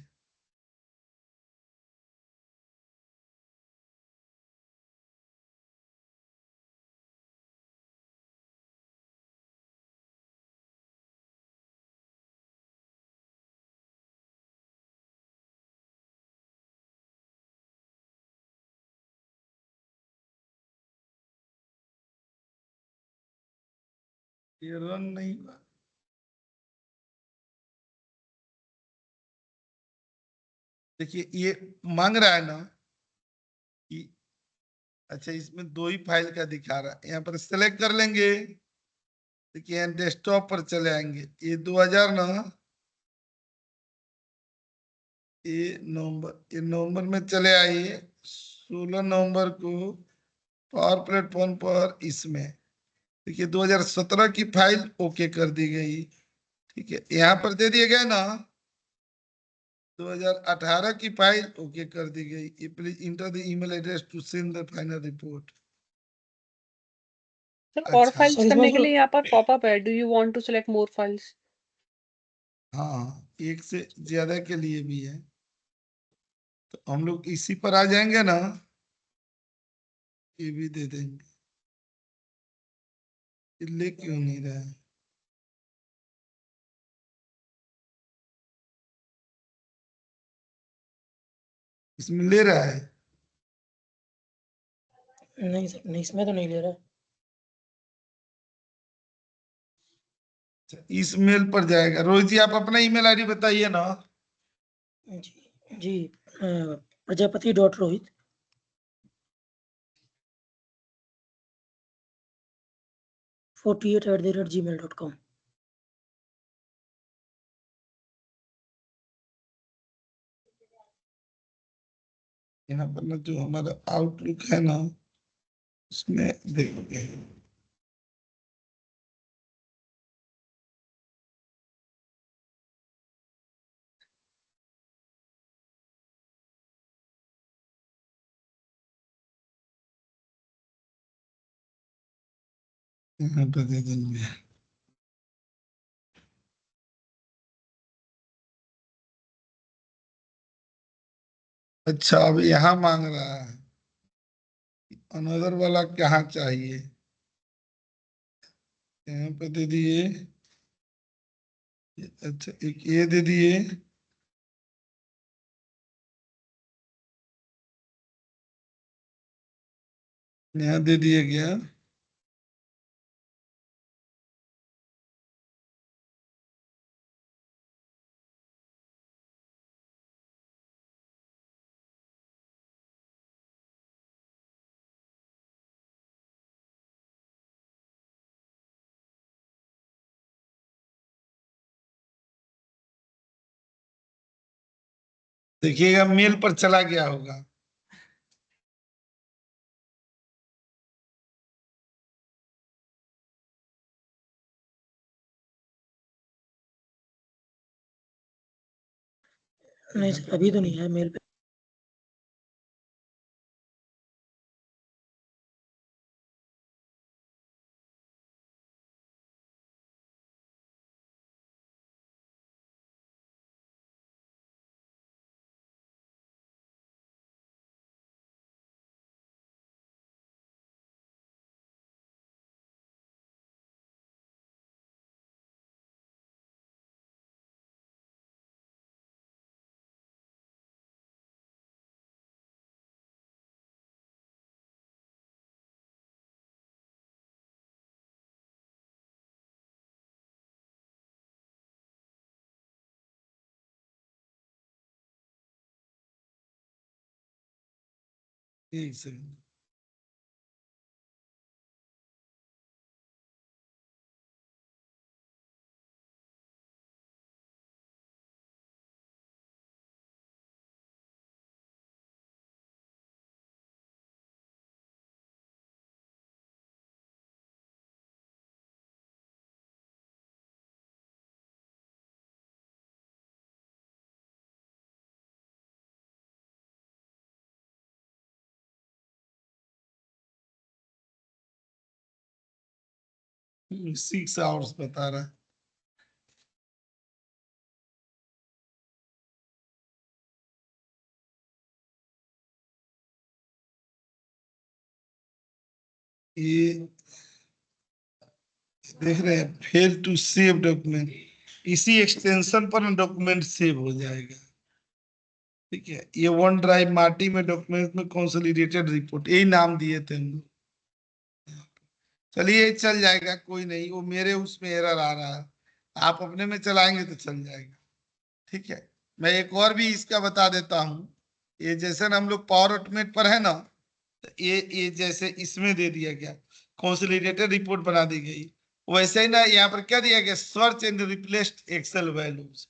Speaker 1: ये रन नहीं हुआ। देखिए ये मांग रहा है ना कि, अच्छा इसमें दो ही फाइल का दिखा रहा है। यहाँ पर सेलेक्ट कर लेंगे। देखिए यहाँ डेस्कटॉप पर चले आएंगे, ये 2000 ना, ये नवंबर में चले आइए 16 नवंबर को पावर प्लेटफॉर्म पर। इसमें देखिए 2017 की फाइल ओके कर दी गई। ठीक है, यहाँ पर दे दिए गए ना 2018 की फाइल ओके कर दी गई। Please enter the email address to send the final report.
Speaker 5: Sir और
Speaker 1: अच्छा।
Speaker 5: फाइल्स
Speaker 2: सर, इसमें
Speaker 5: करने के
Speaker 2: तो-
Speaker 5: लिए यहाँ पर पॉपअप है, do you want to select more files?
Speaker 1: हाँ एक से ज्यादा के लिए भी है, तो हम लोग इसी पर आ जाएंगे ना, ये भी दे देंगे। ये ले क्यों नहीं रहा है? इसमें ले रहा है।
Speaker 7: नहीं सर, नहीं इसमें तो नहीं ले रहा
Speaker 1: अच्छा, इस मेल पर जाएगा। रोहित जी आप अपना ईमेल आईडी बताइए ना।
Speaker 7: है। जी प्रजापति डॉट रोहित @gmail.com।
Speaker 1: यहाँ पर ना जो हमारा आउटलुक है ना, उसमें देखोगे यहाँ पर दे देंगे। अच्छा अब यहाँ मांग रहा है अनदर वाला कहाँ चाहिए, यहाँ पे दे दिए। अच्छा एक ये दे दिए। यहाँ दे दिया गया। देखिएगा मेल पर चला गया होगा।
Speaker 7: नहीं सर अभी तो नहीं है मेल पे।
Speaker 1: एक सेकंड। सिक्स आवर्स बता रहा है। ये देख रहे हैं, फेल टू सेव डॉक्यूमेंट, इसी एक्सटेंशन पर डॉक्यूमेंट सेव हो जाएगा। ठीक है, ये वन ड्राइव मार्टी में डॉक्यूमेंट में कंसोलिडेटेड रिपोर्ट, यही नाम दिए थे हम लोग। चलिए चल जाएगा, कोई नहीं, वो मेरे उसमें एरर आ रहा है, आप अपने में चलाएंगे तो चल जाएगा। ठीक है, मैं एक और भी इसका बता देता हूँ। ये जैसे ना हम लोग पावर ऑटोमेट पर है ना, तो ये जैसे इसमें दे दिया गया, कंसोलिडेटेड रिपोर्ट बना दी गई, वैसे ही ना यहाँ पर क्या दिया गया, search and replaced excel values.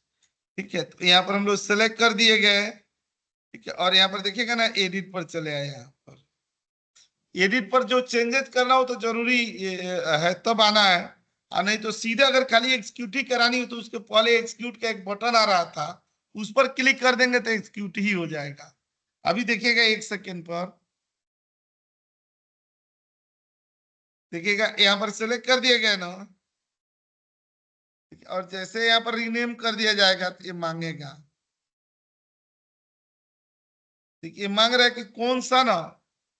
Speaker 1: ठीक है, तो यहाँ पर हम लोग सेलेक्ट कर दिए गए। ठीक है, और यहाँ पर देखिएगा ना, एडिट पर चले आए। यहाँ पर एडिट पर जो चेंजेस करना हो तो जरूरी है तब आना है, और नहीं तो सीधे अगर खाली एग्जीक्यूट ही करानी हो तो उसके पहले एग्जीक्यूट का एक बटन आ रहा था, उस पर क्लिक कर देंगे तो एग्जीक्यूट ही हो जाएगा। अभी देखिएगा एक सेकेंड पर, देखिएगा यहाँ पर सेलेक्ट कर दिया गया ना, और जैसे यहाँ पर रीनेम कर दिया जाएगा तो ये मांगेगा। देखिए मांग रहा है कि कौन सा ना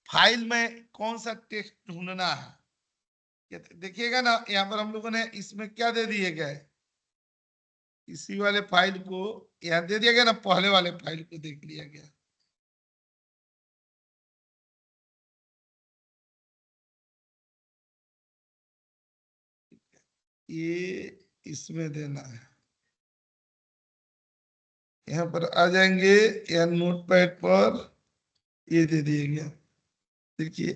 Speaker 1: फाइल में कौन सा टेक्स्ट ढूंढना है। देखिएगा ना, यहाँ पर हम लोगों ने इसमें क्या दे दिए गए, इसी वाले फाइल को यहाँ दे दिया गया ना, पहले वाले फाइल को देख लिया गया। ये इसमें देना है, यहाँ पर आ जाएंगे, यहाँ नोट पैड पर ये दे दिया गया। देखिए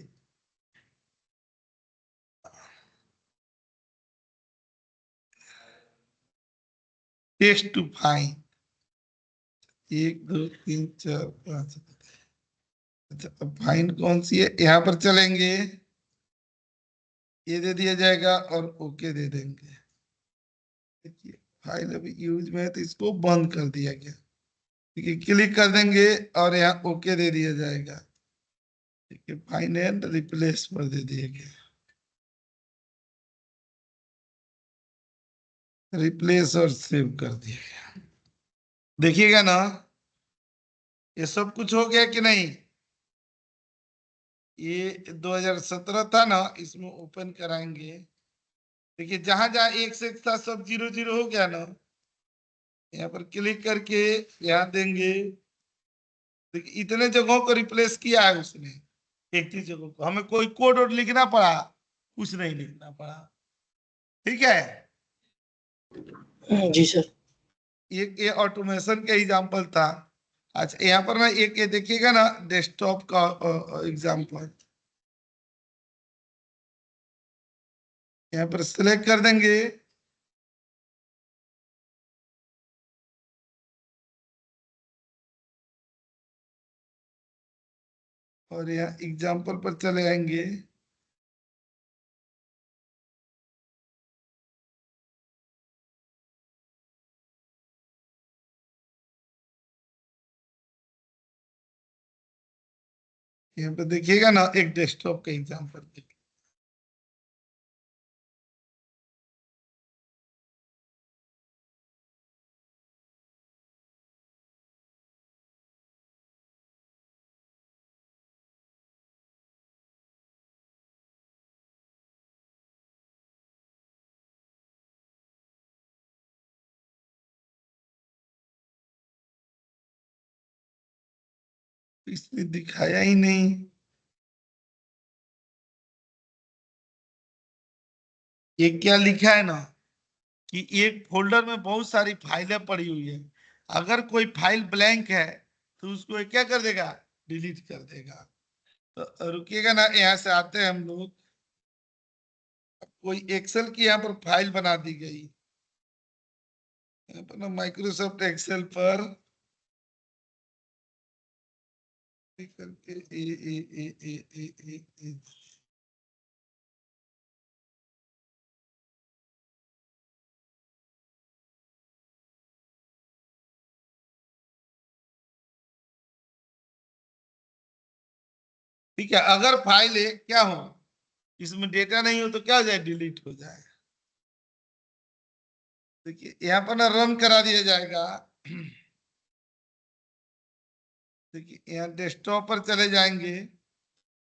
Speaker 1: टेक्स्ट टू फाइंड, 1 2 3 4 5। अच्छा, अब फाइंड कौन सी है, यहाँ पर चलेंगे, ये दे दिया जाएगा और ओके दे देंगे। देखिए फाइल अभी यूज में है तो इसको बंद कर दिया गया। ठीक है, क्लिक कर देंगे और यहाँ ओके दे दिया जाएगा। ठीक है, फाइंड एंड रिप्लेस पर दे दिया गया, रिप्लेस और सेव कर दिया गया। देखिएगा ना, ये सब कुछ हो गया कि नहीं। ये 2017 था ना, इसमें ओपन कराएंगे। देखिए जहां जहां एक से एक था सब 0 0 हो गया ना, यहाँ पर क्लिक करके यहाँ देंगे। देखिए इतने जगहों को रिप्लेस किया है उसने, 31 जगहों को, हमें कोई कोड और लिखना पड़ा, कुछ नहीं लिखना पड़ा। ठीक है,
Speaker 7: जी सर।
Speaker 1: ये ऑटोमेशन का एग्जांपल था। अच्छा यहाँ पर ना एक ये देखिएगा ना, डेस्कटॉप का एग्जांपल, यहाँ पर सिलेक्ट कर देंगे। और यहाँ एग्जाम्पल पर चले आएंगे। यहाँ पे देखिएगा ना, एक डेस्कटॉप का एग्जाम्पल देखिए। इसमें दिखाया ही नहीं। ये क्या लिखा है ना कि एक फोल्डर में बहुत सारी फाइलें पड़ी हुई है, अगर कोई फाइल ब्लैंक है तो उसको ये क्या कर देगा, डिलीट कर देगा। तो रुकिएगा ना, यहाँ से आते हैं हम लोग। कोई एक्सेल की यहाँ पर फाइल बना दी गई, यहाँ पर ना माइक्रोसॉफ्ट एक्सेल पर करके ए ठीक है। अगर फाइल है क्या हो, इसमें डेटा नहीं हो तो क्या हो जाए, डिलीट हो जाए। देखिए यहाँ पर ना रन करा दिया जाएगा। देखिए यहाँ डेस्कटॉप पर चले जाएंगे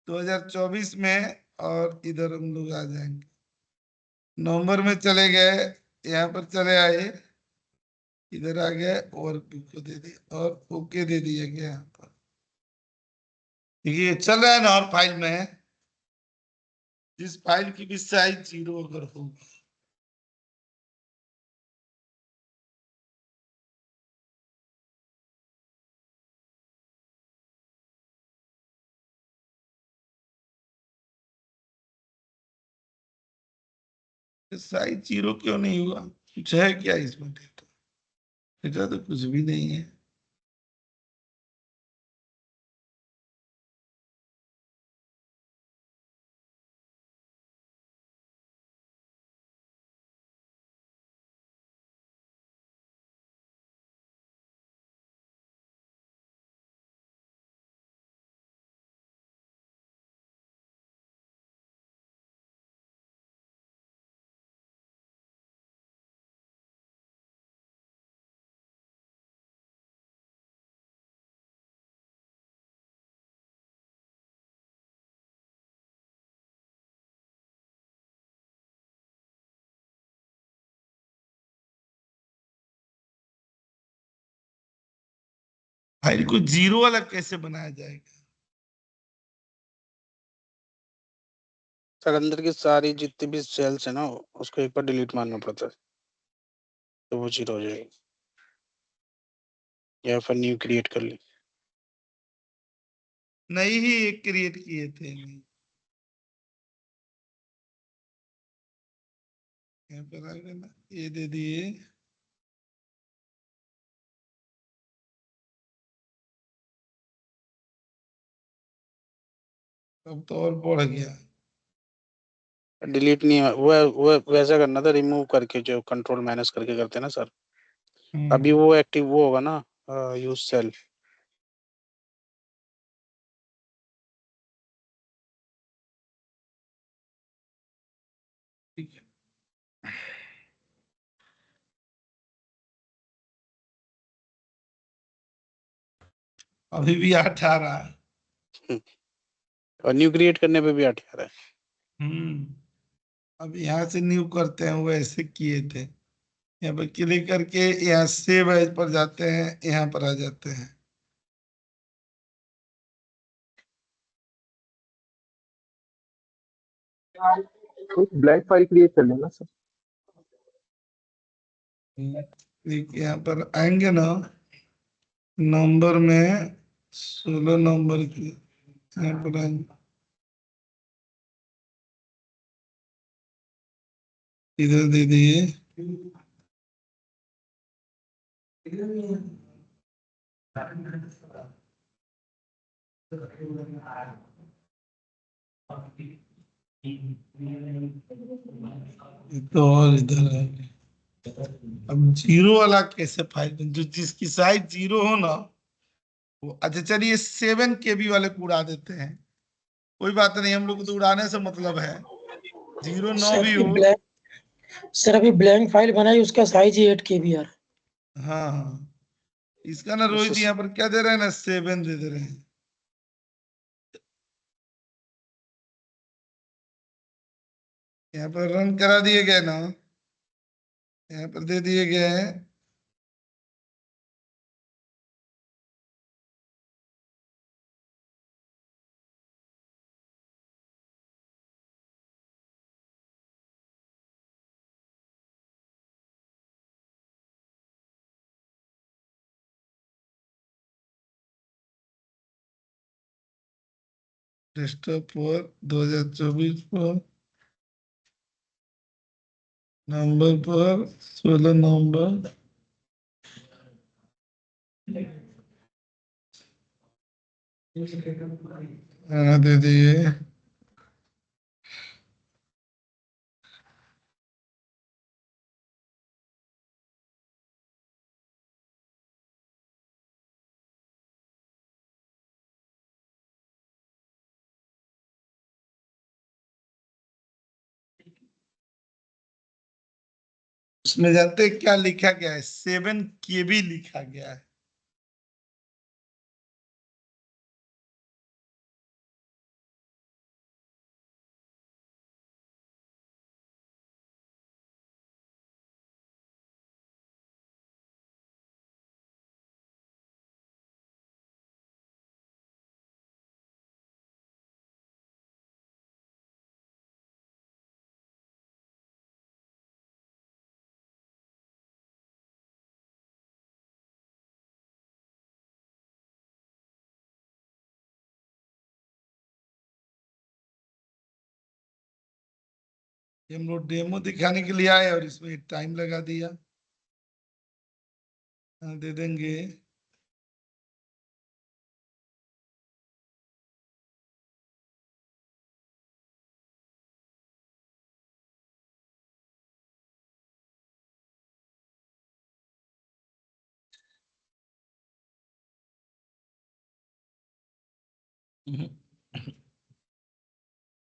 Speaker 1: 2024 में, और इधर हम लोग आ जाएंगे, नवंबर में चले गए, यहाँ पर चले आए, इधर आ गए और को दे दिया और ओके दे दिया गया। यहाँ पर देखिए चल रहा है ना, और फाइल में जिस फाइल की भी साइज 0 अगर होगी, साइज 0 क्यों नहीं हुआ, कुछ है क्या इसमें डेटा? डेटा तो कुछ भी नहीं है। फाइल को 0 वाला कैसे बनाया जाएगा?
Speaker 2: सर अंदर की सारी जितनी भी सेल्स है ना, उसको एक बार डिलीट मारना पड़ता है तो वो 0 हो जाएगी, या फिर न्यू क्रिएट कर ली।
Speaker 1: नहीं ही एक क्रिएट किए थे, नहीं यहाँ पर आ गए ना, ये दे दिए। अब तो और बढ़ गया।
Speaker 2: डिलीट नहीं है, वो वैसा करना था, रिमूव करके, जो कंट्रोल माइनस करके करते हैं ना सर। अभी वो एक्टिव वो होगा ना, यूज सेल।
Speaker 1: ठीक है, अभी भी 8 आ रहा है।
Speaker 2: और न्यू क्रिएट करने पे भी 8 आ रहा है।
Speaker 1: अब यहाँ से न्यू करते हैं, वो ऐसे किए थे। यहाँ पर क्लिक करके यहाँ सेव एज पर जाते हैं, यहाँ पर आ जाते हैं।
Speaker 6: एक ब्लैंक फाइल क्रिएट कर लेना सर।
Speaker 1: यहाँ पर आएंगे ना, नंबर में 16 नंबर की, यहाँ पर आएंगे, इधर दे दिए। ये तो और इधर है। अब जीरो वाला कैसे फाइल, जो जिसकी साइज जीरो हो ना वो, अच्छा चलिए 7 KB वाले को उड़ा देते हैं, कोई बात नहीं, हम लोग को तो उड़ाने से मतलब है, जीरो नौ
Speaker 7: सर
Speaker 1: भी
Speaker 7: अभी
Speaker 1: हो।
Speaker 7: ब्लैंक सर अभी ब्लैंक फाइल बनाई, उसका साइज ही 8 KB यार।
Speaker 1: हाँ हाँ, इसका ना रोहित यहाँ पर क्या दे रहे हैं ना, 7 दे रहे हैं। यहाँ पर रन करा दिए गए ना, यहाँ पर दे दिए गए हैं। डेस्कटॉप पर 2024 पर, नवंबर पर 16 नवंबर, हाँ दे दिए। उसमें जानते हैं क्या लिखा गया है, 7 KB लिखा गया है। ये हम लोग डेमो दिखाने के लिए आए और इसमें टाइम लगा दिया। हाँ दे देंगे।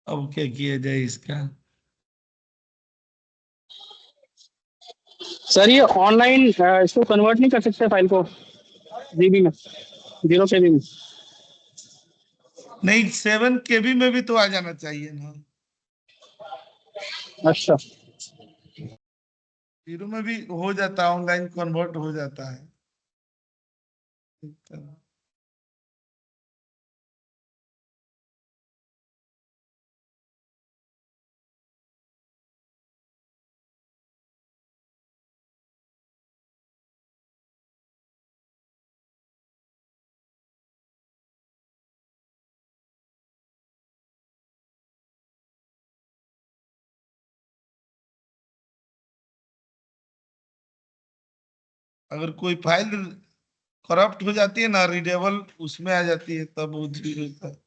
Speaker 1: अब क्या किया जाए इसका।
Speaker 8: सर ये ऑनलाइन इसको कन्वर्ट नहीं कर सकते फाइल को जीबी में, 0 KB में?
Speaker 1: नहीं, 7 KB में भी तो आ जाना चाहिए ना,
Speaker 8: अच्छा,
Speaker 1: जीरो में भी हो जाता है, ऑनलाइन कन्वर्ट हो जाता है। अगर कोई फाइल करप्ट हो जाती है ना, रीडेबल उसमें आ जाती है, तब वो जीरो होता है।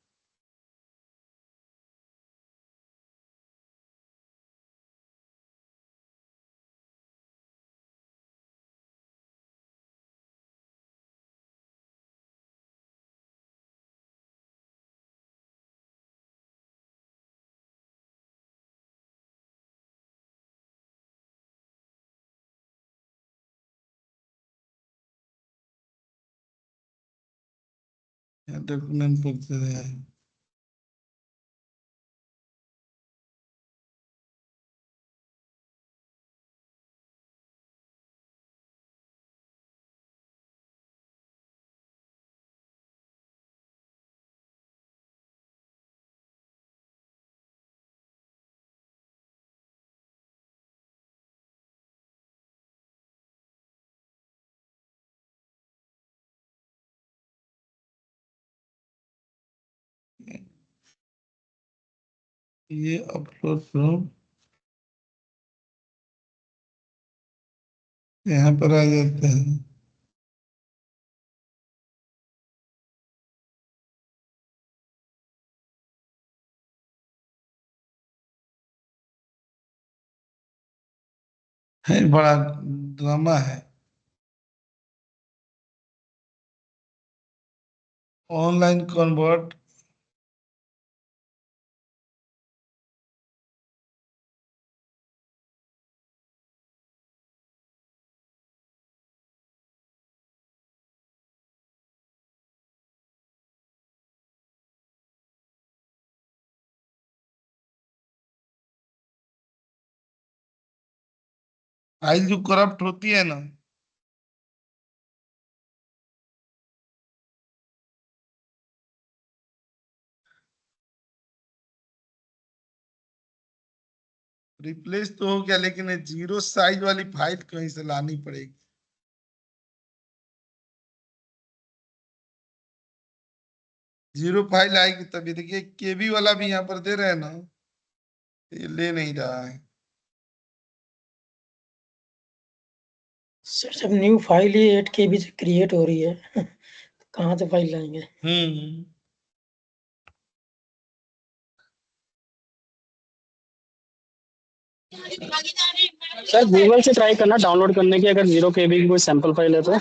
Speaker 1: डॉक्यूमेंट पढ़ते हैं। ये अपलोड फ्रॉम, यहाँ पर आ जाते हैं। है बड़ा ड्रामा है। ऑनलाइन कन्वर्ट फाइल जो करप्ट होती है ना, रिप्लेस तो हो गया, लेकिन ये जीरो साइज वाली फाइल कहीं से लानी पड़ेगी। जीरो फाइल आएगी तभी। देखिए केबी वाला भी यहाँ पर दे रहे हैं ना, ये ले नहीं रहा है।
Speaker 7: सर जब न्यू फाइल ही 8 KB से क्रिएट हो रही है कहाँ से फाइल लाएंगे?
Speaker 8: सर गूगल से ट्राई करना डाउनलोड करने की, अगर 0 KB की कोई सैंपल फाइल है तो।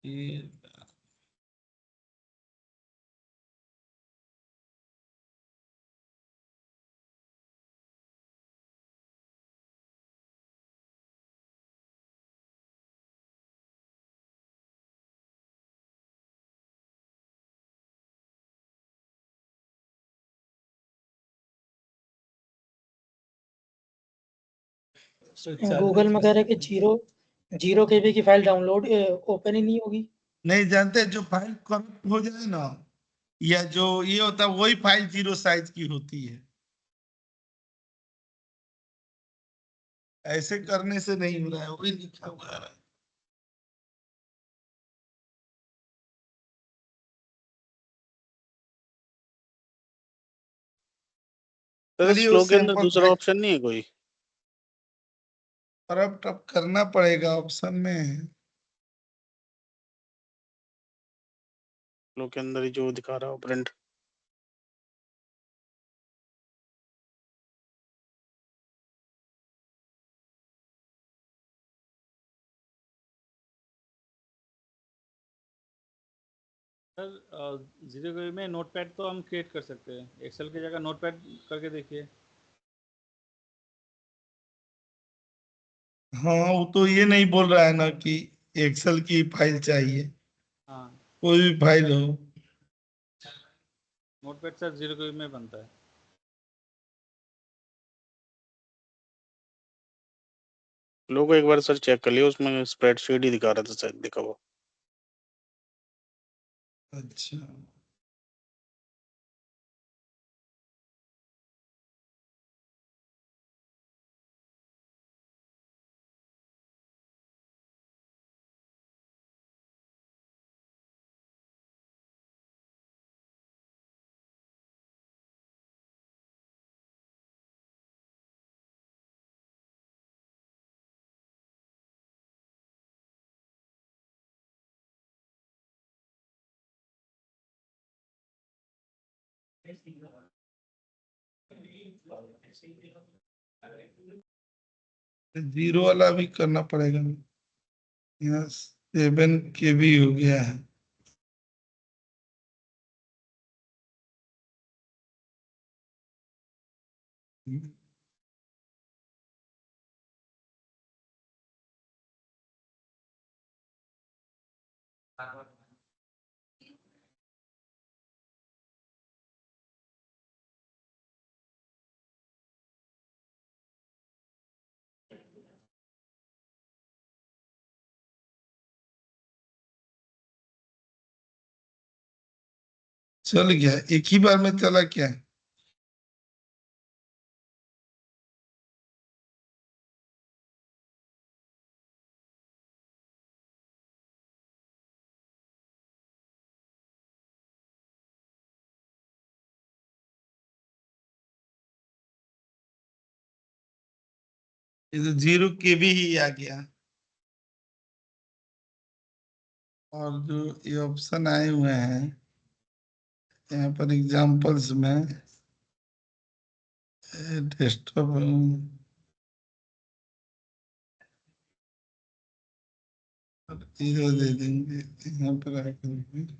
Speaker 1: ये
Speaker 7: गूगल में कह रहे कि 0 KB की फाइल डाउनलोड ओपन ही नहीं होगी।
Speaker 1: नहीं जानते, जो फाइल करप्ट हो जाए ना, या जो ये होता है, वही फाइल जीरो साइज की होती है। ऐसे करने से नहीं हो रहा है, वही लिखा हुआ है।
Speaker 2: सर इस
Speaker 1: चलिए
Speaker 2: फ्लो
Speaker 1: उस
Speaker 2: के अंदर
Speaker 1: सैंपल
Speaker 2: दूसरा
Speaker 1: फाइल
Speaker 2: ऑप्शन नहीं है कोई?
Speaker 1: करप्ट अब करना पड़ेगा, ऑप्शन में है।
Speaker 2: फ्लो के अंदर ही जो दिखा रहा है प्रिंट।
Speaker 9: सर 0 KB में नोटपैड तो हम क्रिएट कर सकते हैं, एक्सेल की जगह नोटपैड करके देखिए।
Speaker 1: हाँ, वो तो ये नहीं बोल रहा है ना कि एक्सेल की फाइल चाहिए,
Speaker 9: हाँ,
Speaker 1: कोई भी फाइल हो।
Speaker 9: नोटपैड सर 0 KB में बनता है।
Speaker 2: फ्लो को एक बार सर चेक कर लियो, उसमें स्प्रेडशीट ही दिखा रहा था शायद, दिखा वो।
Speaker 1: अच्छा। जीरो वाला भी करना पड़ेगा। यहाँ 7 KB हो गया है। चल गया, एक ही बार में चला क्या? ये तो 0 KB ही आ गया। और जो ये ऑप्शन आए हुए हैं यहाँ पर एग्जांपल्स में, डेस्कटॉप 0 दे देंगे यहाँ पर आकर।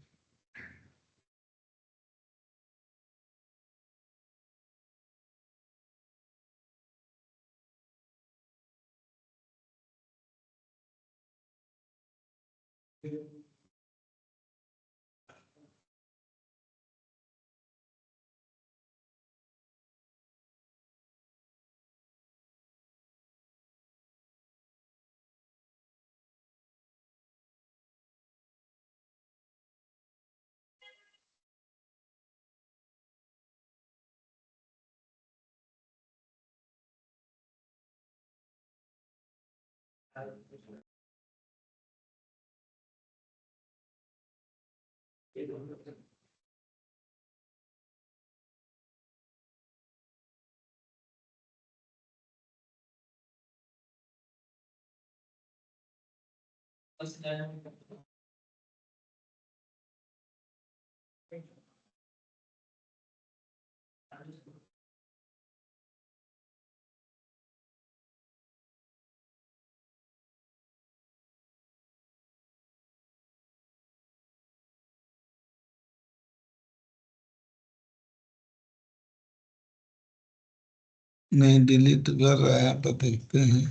Speaker 1: नहीं, डिलीट कर रहा है, पर देखते हैं।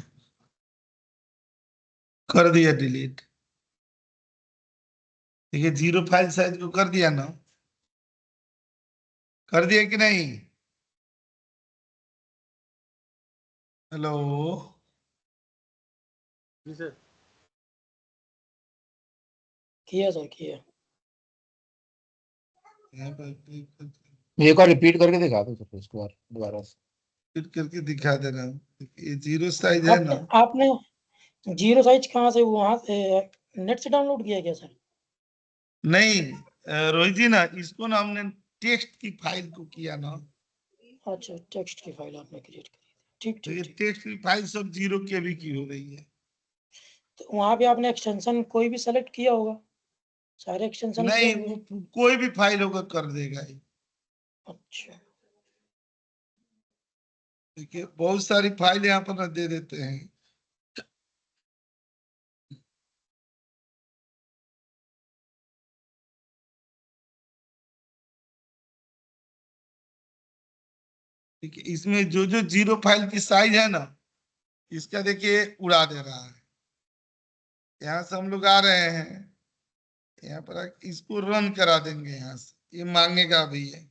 Speaker 1: कर दिया डिलीट। देखिए 0 फाइल साइज को कर दिया ना, कर दिया कि नहीं? हेलो,
Speaker 9: जी सर।
Speaker 7: किया सर किया।
Speaker 1: यहाँ पर click करके
Speaker 3: एक बार रिपीट करके दिखा दो सर इसको बार दोबारा से।
Speaker 1: फिट करके दिखा दे रहा हूँ। ये 0 साइज है ना।
Speaker 7: आपने 0 साइज कहाँ से, वहां से नेट से डाउनलोड किया क्या सर?
Speaker 1: नहीं रोहित जी ना, इसको ना हमने टेक्स्ट की फाइल को किया ना,
Speaker 7: अच्छा, टेक्स्ट की फाइल आपने क्रिएट करी थी। ठीक
Speaker 1: तो ये
Speaker 7: ठीक ठीक।
Speaker 1: टेक्स्ट की फाइल सब 0 KB की हो रही है।
Speaker 7: तो वहां पे आपने एक्सटेंशन कोई भी सेलेक्ट किया होगा, सारे एक्सटेंशन लिए
Speaker 1: नहीं,
Speaker 7: हुए?
Speaker 1: वो कोई भी फाइल होगा कर देगा ये।
Speaker 7: अच्छा,
Speaker 1: देखिए बहुत सारी फाइल यहाँ पर दे देते हैं। ठीक है, इसमें जो जो 0 फाइल की साइज है ना, इसका देखिए उड़ा दे रहा है। यहाँ से हम लोग आ रहे हैं, यहाँ पर इसको रन करा देंगे, यहाँ से ये मांगेगा भी है।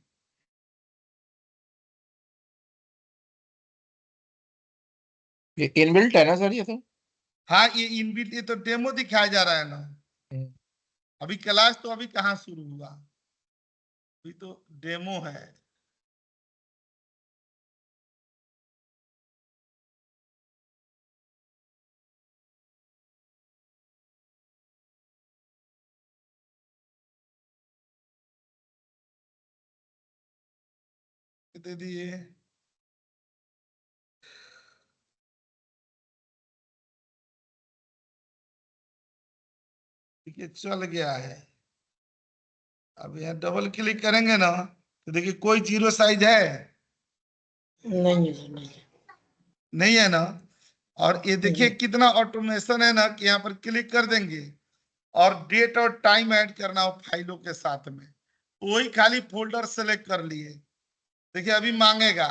Speaker 3: ये इनबिल्ट है ना सर ये तो?
Speaker 1: हाँ, ये इनबिल्ट, ये तो डेमो दिखाया जा रहा है ना। अभी क्लास तो अभी कहाँ शुरू हुआ, अभी तो डेमो है। दे दिए। ठीक है, चल गया है। अब यहाँ डबल क्लिक करेंगे ना, तो देखिए कोई 0 साइज है
Speaker 7: नहीं है सर, नहीं है।
Speaker 1: नहीं है ना। और ये देखिए कितना ऑटोमेशन है ना, कि यहाँ पर क्लिक कर देंगे और डेट और टाइम ऐड करना हो फाइलों के साथ में, वही खाली फोल्डर सेलेक्ट कर लिए। देखिए अभी मांगेगा,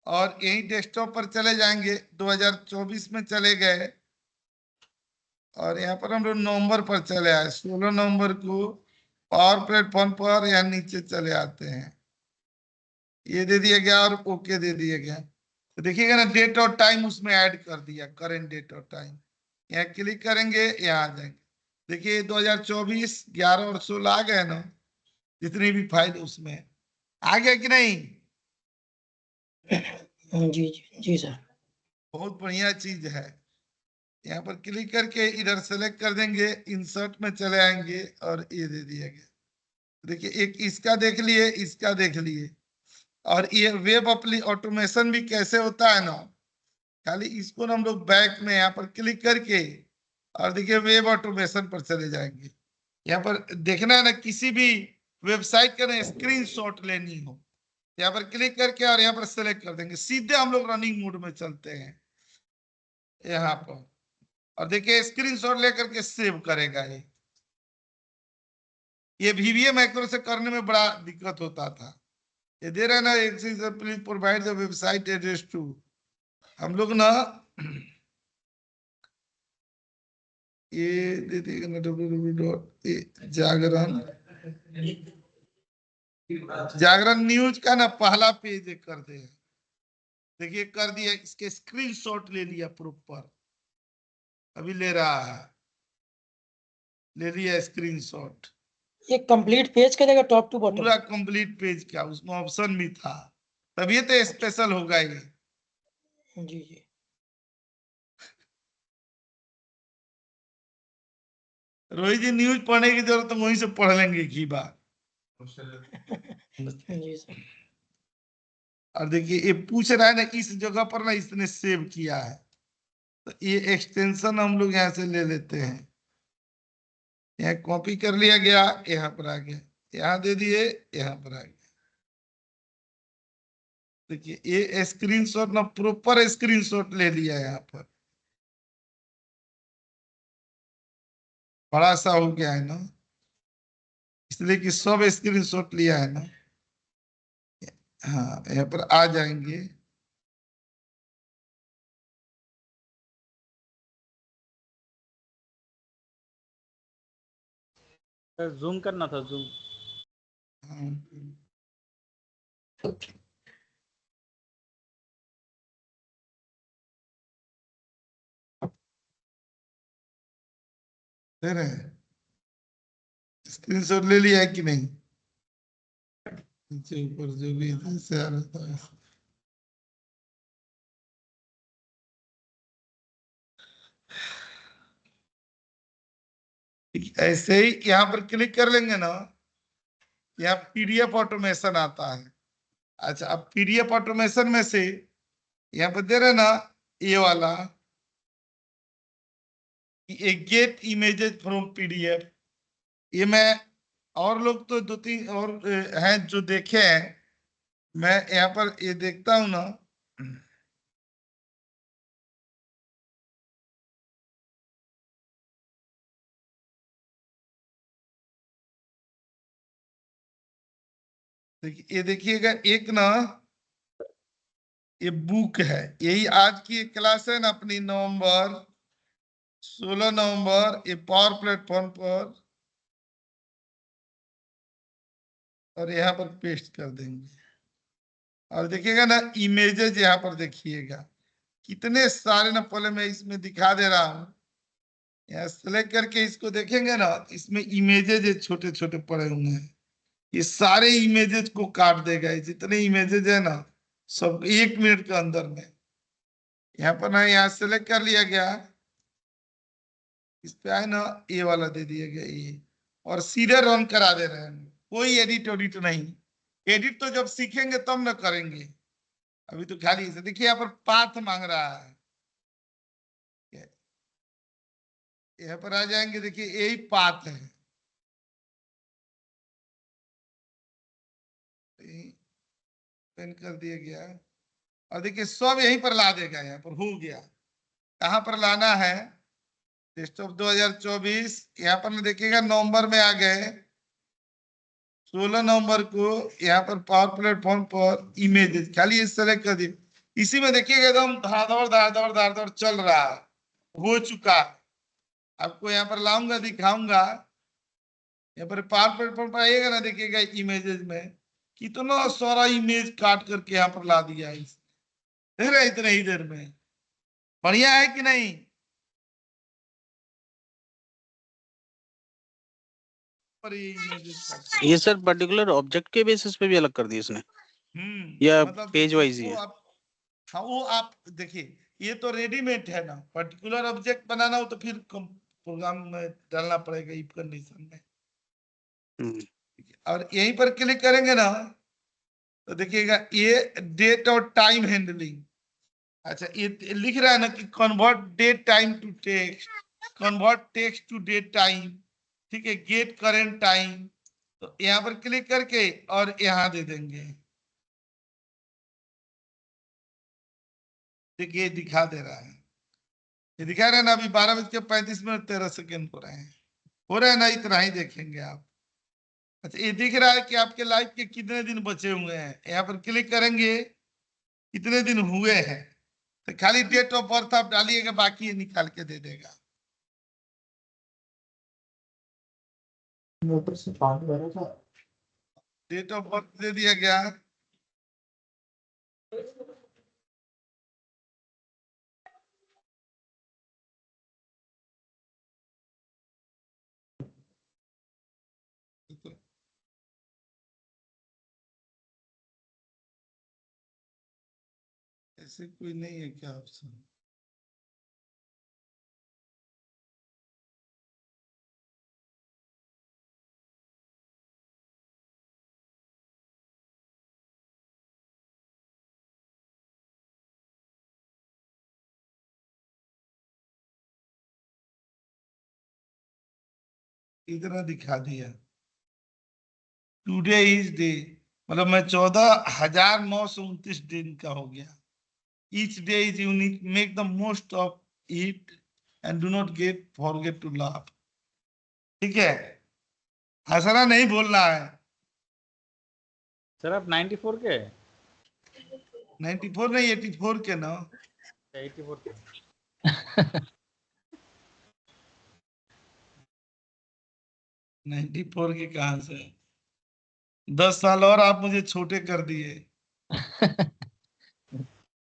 Speaker 1: और यही डेस्कटॉप पर चले जाएंगे, 2024 में चले गए, और यहाँ पर हम लोग नवंबर पर चले आए, 16 नवंबर को पावर प्लेटफॉर्म पर, यहाँ नीचे चले आते हैं, ये दे दिया गया और ओके दे दिया गया। तो देखिएगा ना, डेट और टाइम उसमें ऐड कर दिया, करेंट डेट और टाइम। यहाँ क्लिक करेंगे, यहाँ आ जाएंगे। देखिए 2024 11 और 16 आ गए ना, जितनी भी फाइल उसमें आ गया कि नहीं?
Speaker 7: जी जी सर।
Speaker 1: बहुत बढ़िया चीज है। यहाँ पर क्लिक करके इधर सेलेक्ट कर देंगे, इंसर्ट में चले आएंगे और ये दे दिया गया। देखिए एक इसका देख लिए, इसका देख लिए, और ये वेब ऑटोमेशन भी कैसे होता है ना, खाली इसको ना हम लोग बैक में यहाँ पर क्लिक करके और देखिए वेब ऑटोमेशन पर चले जाएंगे। यहाँ पर देखना है ना, किसी भी वेबसाइट का ना स्क्रीनशॉट लेनी हो, यहाँ पर क्लिक करके और यहाँ पर सेलेक्ट कर देंगे, सीधे हम लोग रनिंग मोड में चलते हैं यहाँ पर, और देखिए स्क्रीनशॉट लेकर के सेव करेगा। ये VBA मैक्रो से करने में बड़ा दिक्कत होता था। ये दे रहा है ना, एक चीज please provide the website address to, हम लोग ना ये दे देगा ना जागरण न्यूज का ना पहला पेज कर दे। देखिए कर दिया, इसके स्क्रीनशॉट ले लिया प्रॉपर, अभी ले रहा है, ले लिया स्क्रीनशॉट।
Speaker 7: ये कंप्लीट पेज करेगा टॉप टू बॉटम?
Speaker 1: पूरा कंप्लीट पेज का, उसमें ऑप्शन भी था, तभी तो स्पेशल होगा ये।
Speaker 7: जी जी।
Speaker 1: रोहित जी न्यूज पढ़ने की जरूरत तो वहीं से पढ़ लेंगे की बात।
Speaker 7: जी सर।
Speaker 1: और देखिए ये पूछ रहा है ना, इस जगह पर ना इसने सेव किया है, तो ये एक्सटेंशन हम लोग यहाँ से ले लेते हैं। यहाँ कॉपी कर लिया गया, यहाँ पर आ गया, यहाँ दे दिए, यहाँ पर आ गया। देखिए ये स्क्रीनशॉट ना प्रॉपर स्क्रीनशॉट ले लिया यहाँ पर, बड़ा सा हो गया है ना, इसलिए कि सब स्क्रीनशॉट लिया है ना। हाँ यहाँ पर आ जाएंगे,
Speaker 9: जूम करना था, जूम।
Speaker 1: हाँ दे रहे हैं, स्क्रीनशॉट ले लिया है कि नहीं? नीचे ऊपर जो भी इधर से आ रहा है, ऐसे ही यहाँ पर क्लिक कर लेंगे ना, यहाँ PDF ऑटोमेशन आता है। अच्छा अब PDF ऑटोमेशन में से यहाँ पर दे रहे ना ये वाला, ये गेट इमेजेस फ्रॉम PDF, ये मैं, और लोग तो 2-3 और हैं जो देखे हैं, मैं यहाँ पर ये देखता हूं ना, देखिए ये देखिएगा एक ना, ये बुक है, यही आज की एक क्लास है ना अपनी, नवंबर 16 नवंबर, ये पावर प्लेटफॉर्म पर, और यहाँ पर पेस्ट कर देंगे, और देखिएगा ना इमेजेस यहाँ पर देखिएगा कितने सारे ना, पहले मैं इसमें दिखा दे रहा हूँ, यहाँ सेलेक्ट करके इसको देखेंगे ना, इसमें इमेजेस छोटे छोटे पड़े हुए हैं, ये सारे इमेजेस को काट देगा, जितने इमेजेस है ना सब 1 मिनट के अंदर में। यहाँ पर ना, यहाँ सेलेक्ट कर लिया गया, इस पे आए ना ये वाला दे दिया गया ये, और सीधे रन करा दे रहे हैं, कोई एडिट ऑडिट नहीं। एडिट तो जब सीखेंगे तब ना करेंगे, अभी तो खाली से। देखिए यहाँ पर पाथ मांग रहा है, यहाँ पर आ जाएंगे, देखिए यही पाथ है, पेन कर दिया गया, और देखिए सब यहीं पर ला देगा, यहाँ पर हो गया। कहाँ पर लाना है, डेस्कटॉप 2024, यहाँ पर देखिएगा नवंबर में आ गए, 16 नवंबर को यहाँ पर पावर प्लेटफॉर्म पर इमेजेस, खाली ये सेलेक्ट कर दिए, इसी में देखिएगा एकदम धाड़धड़ धाड़धड़ धाड़धड़ चल रहा है, हो चुका है। आपको यहाँ पर लाऊंगा, दिखाऊंगा, यहाँ पर पावर प्लेटफॉर्म पर आइएगा ना, देखिएगा इमेजेस में कितना सारा इमेज काट करके यहाँ पर ला दिया है, इतने ही देर में। बढ़िया है कि नहीं? पर ये images करते
Speaker 2: ये सर पर्टिकुलर ऑब्जेक्ट के बेसिस पे भी अलग कर दिया इसने
Speaker 1: हैं।
Speaker 2: या
Speaker 1: मतलब
Speaker 2: पेज
Speaker 1: देखिए,
Speaker 2: वाइज ही
Speaker 1: वो
Speaker 2: है?
Speaker 1: आप, हाँ वो आप देखिए, ये तो रेडीमेड है ना, पर्टिकुलर ऑब्जेक्ट बनाना हो तो फिर प्रोग्राम में डालना पड़ेगा इफ कंडीशन में।
Speaker 2: हम्म,
Speaker 1: और यहीं पर क्लिक करेंगे ना तो देखिएगा ये डेट और टाइम हैंडलिंग। अच्छा, ये लिख रहा है ना कि convert date time to text, convert text to date time, ठीक है, गेट करेंट टाइम। तो यहाँ पर क्लिक करके और यहाँ दे देंगे, देखिए दिखा दे रहा है, ये दिखा रहा है ना, अभी 12:35 हो रहे हैं, हो रहा है ना, इतना ही देखेंगे आप। अच्छा, ये दिख रहा है कि आपके लाइफ के कितने दिन बचे हुए हैं, यहाँ पर क्लिक करेंगे कितने दिन हुए हैं, तो खाली डेट ऑफ बर्थ आप डालिएगा, बाकी ये निकाल के दे देगा।
Speaker 3: मोटर से पानी भरा था।
Speaker 1: डेट ऑफ बर्थ दे दिया गया, ऐसे कोई नहीं है क्या ऑप्शन? इतना दिखा दिया, टुडे इज डे, मतलब मैं 14,929 दिन का हो गया। Each day is unique, make the most of it and do not get forget to laugh. ठीक है, हंसना नहीं बोलना है।
Speaker 9: सर आप 94 के
Speaker 1: 94 नहीं, 84 के ना।
Speaker 9: 84 के
Speaker 1: 94 के कहां से? 10 साल और आप मुझे छोटे कर दिए।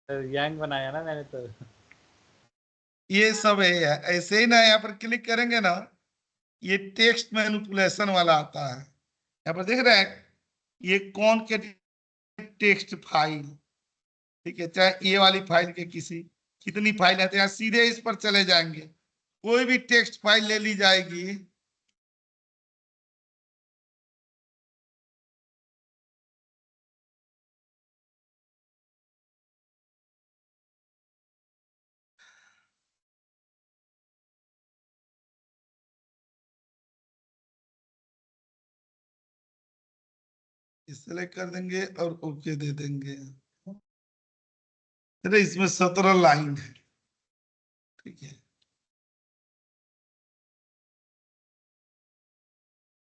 Speaker 9: सर यंग बनाया ना मैंने तो।
Speaker 1: ये सब है, ऐसे ही ना, यहाँ पर क्लिक करेंगे ना, ये टेक्स्ट मैनिपुलेशन वाला आता है, यहाँ पर देख रहे हैं, ये कौन के टेक्स्ट फाइल, ठीक है, चाहे ये वाली फाइल के किसी, कितनी फाइल है, तो यहाँ सीधे इस पर चले जाएंगे, कोई भी टेक्स्ट फाइल ले ली जाएगी, सेलेक्ट कर देंगे और ओके दे देंगे। अरे इसमें 17 लाइन है, ठीक है,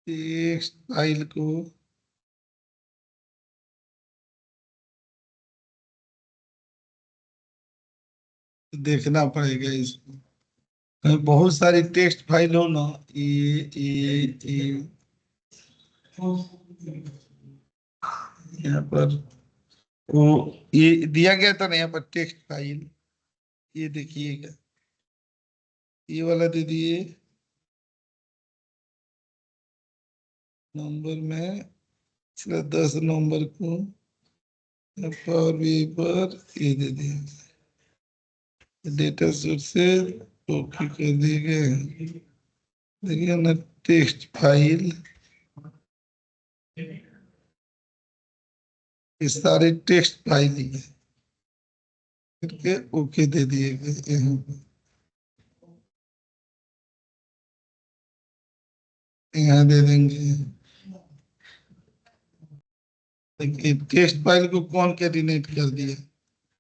Speaker 1: टेक्स्ट फाइल को देखना पड़ेगा इसमें, बहुत सारी टेक्स्ट फाइल हो ना, ये यहाँ पर वो ये दिया गया था ना, यहाँ पर टेक्स्ट फाइल, ये देखिएगा, ये वाला दे दिए नंबर में, 10 नंबर को पावर बीआई पर ये दे दिया, डेटा सोर्सेज कॉपी कर दिए गए हैं। देखिए ना, टेक्स्ट फाइल, ये सारे टेक्स्ट फाइल ही है, करके ओके दे दिए गए यहाँ पे, यहाँ दे देंगे। देखिए टेक्स्ट फाइल को कौन कैटिनेट कर दिया,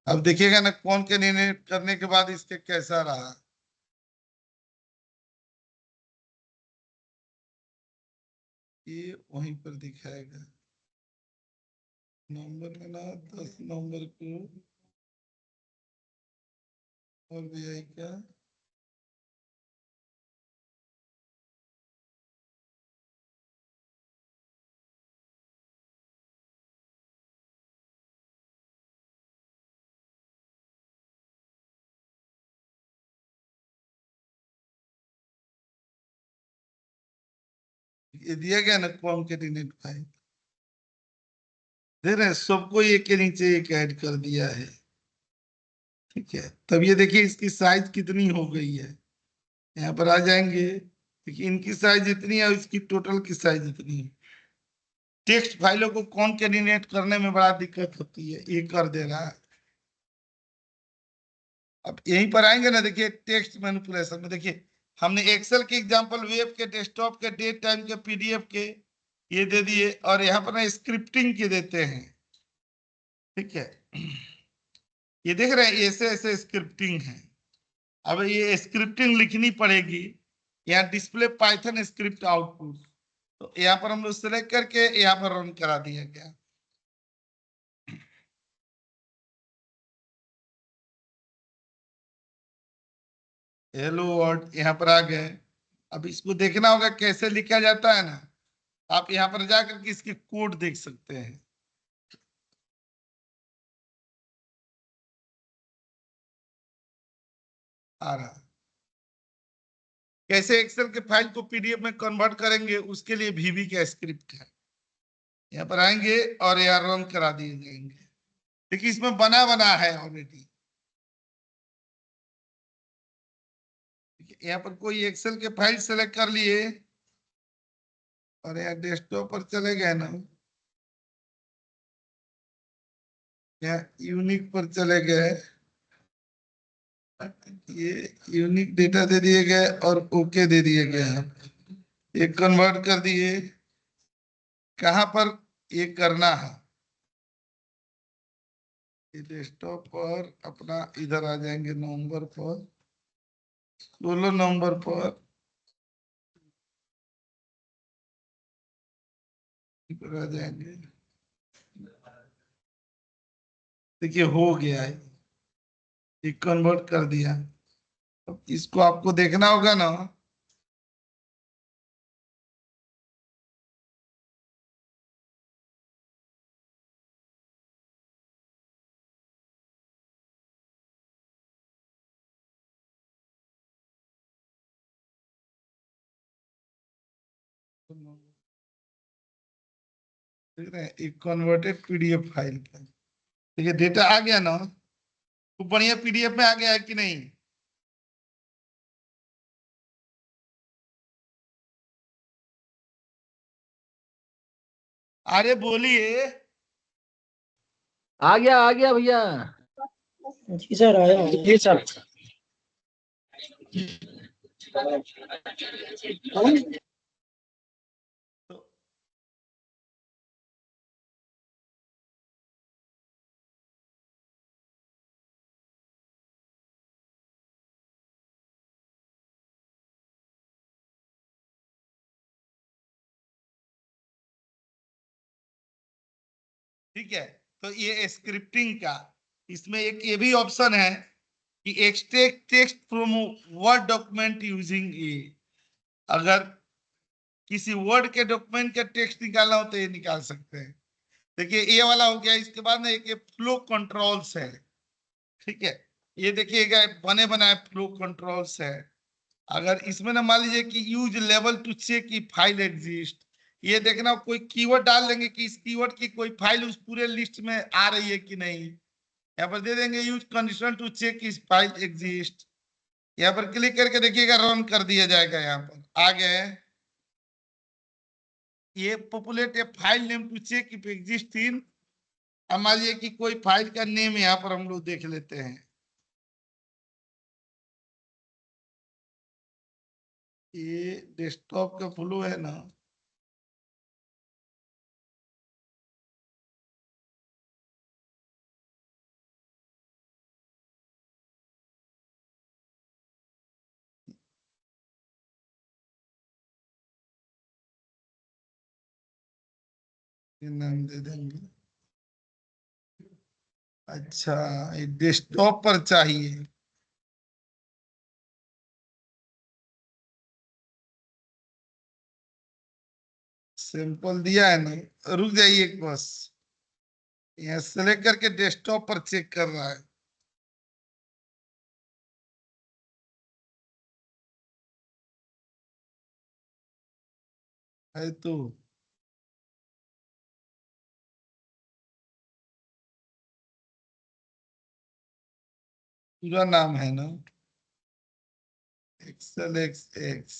Speaker 1: अब देखिएगा ना कौन कैटिनेट करने के बाद इसके कैसा रहा। ये वहीं पर दिखाएगा, नंबर में ना 10 नंबर को और बीआई का ये दिया गया ना कॉन्केटिनेट फाइल, देख रहे हैं सबको एक के नीचे एक ऐड कर दिया है। ठीक है, तब ये देखिए इसकी साइज कितनी हो गई है, यहाँ पर आ जाएंगे, देखिए इनकी साइज इतनी है, इसकी टोटल की साइज इतनी है। टेक्स्ट फाइलों को कॉन्केटिनेट करने में बड़ा दिक्कत होती है, ये कर दे रहा है। अब यहीं पर आएंगे ना, देखिए टेक्स्ट मैनिपुलेशन में देखिए हमने एक्सेल के एग्जांपल, वेब के, डेस्कटॉप के, डेट टाइम के, पीडीएफ के ये दे दिए, और यहाँ पर ना स्क्रिप्टिंग के देते हैं। ठीक है, ये देख रहे हैं ऐसे ऐसे स्क्रिप्टिंग है। अब ये स्क्रिप्टिंग लिखनी पड़ेगी, यहाँ डिस्प्ले पाइथन स्क्रिप्ट आउटपुट, तो यहाँ पर हम लोग सेलेक्ट करके यहाँ पर रन करा दिया गया। हेलो वर्ड यहाँ पर आ गए। अब इसको देखना होगा कैसे लिखा जाता है ना, आप यहाँ पर जाकर के इसके कोड देख सकते हैं। आ रहा कैसे एक्सेल के फाइल को पीडीएफ में कन्वर्ट करेंगे, उसके लिए VB का स्क्रिप्ट है। यहाँ पर आएंगे और यहाँ रन करा दिए जाएंगे। देखिए इसमें बना बना है ऑलरेडी। यहाँ पर कोई एक्सेल के फाइल सेलेक्ट कर लिए और यहाँ डेस्कटॉप पर चले गए ना, यहाँ यूनिक पर चले गए, ये यूनिक डेटा दे दिए गए और ओके दे दिए गए। ये कन्वर्ट कर दिए, कहां पर ये करना है, ये डेस्कटॉप पर अपना इधर आ जाएंगे नवंबर पर, 16 नवंबर पर आ जाएंगे। देखिए हो गया है, ये कन्वर्ट कर दिया। अब इसको आपको देखना होगा ना, देख रहे हैं एक कन्वर्टेड पीडीएफ फाइल का। देखिए डेटा आ गया ना, तो बढ़िया पीडीएफ में आ गया है कि नहीं? अरे बोलिए।
Speaker 10: आ गया भैया।
Speaker 7: जी सर आया।
Speaker 8: जी सर।
Speaker 1: ठीक है, तो ये स्क्रिप्टिंग का, इसमें एक ये भी ऑप्शन है कि extract text from word document using ए। अगर किसी वर्ड के डॉक्यूमेंट का टेक्स्ट निकालना हो तो ये निकाल सकते हैं। देखिए ये वाला हो गया। इसके बाद ना एक फ्लो कंट्रोल्स है। ठीक है, ये देखिएगा बने बनाए फ्लो कंट्रोल्स है। अगर इसमें ना मान लीजिए कि यूज लेवल टू चेक की फाइल एग्जिस्ट, ये देखना कोई कीवर्ड डाल देंगे कि इस कीवर्ड की कोई फाइल उस पूरे लिस्ट में आ रही है कि नहीं। यहाँ पर दे देंगे यूज कंडीशन टू चेक इस फाइल एग्जिस्ट। यहाँ पर क्लिक करके देखिएगा रन कर दिया जाएगा। यहाँ पर आ गए, ये populate a file name to check if exist in. मान लीजिए कि कोई फाइल का नेम यहाँ पर हम लोग देख लेते हैं। ये डेस्कटॉप का फ्लो है ना, ये नाम दे देंगे। अच्छा, ये डेस्कटॉप पर चाहिए। सैंपल दिया है ना, रुक जाइए बस, यहाँ सेलेक्ट करके डेस्कटॉप पर चेक कर रहा है। है तो पूरा नाम है ना, एक्सेल एक्स एक्स।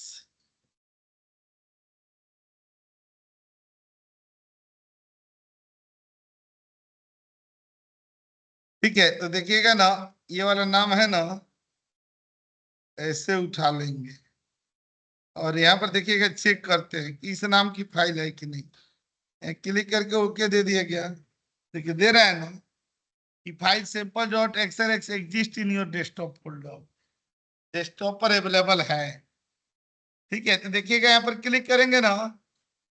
Speaker 1: ठीक है, तो देखिएगा ना, ये वाला नाम है ना, ऐसे उठा लेंगे और यहाँ पर देखिएगा, चेक करते हैं कि इस नाम की फाइल है कि नहीं। क्लिक करके ओके दे दिया गया। देखिए दे रहा है ना कि file sample dot XL x exist in your desktop folder, desktop पर अवेलेबल है। ठीक है, तो देखिएगा यहाँ पर क्लिक करेंगे ना,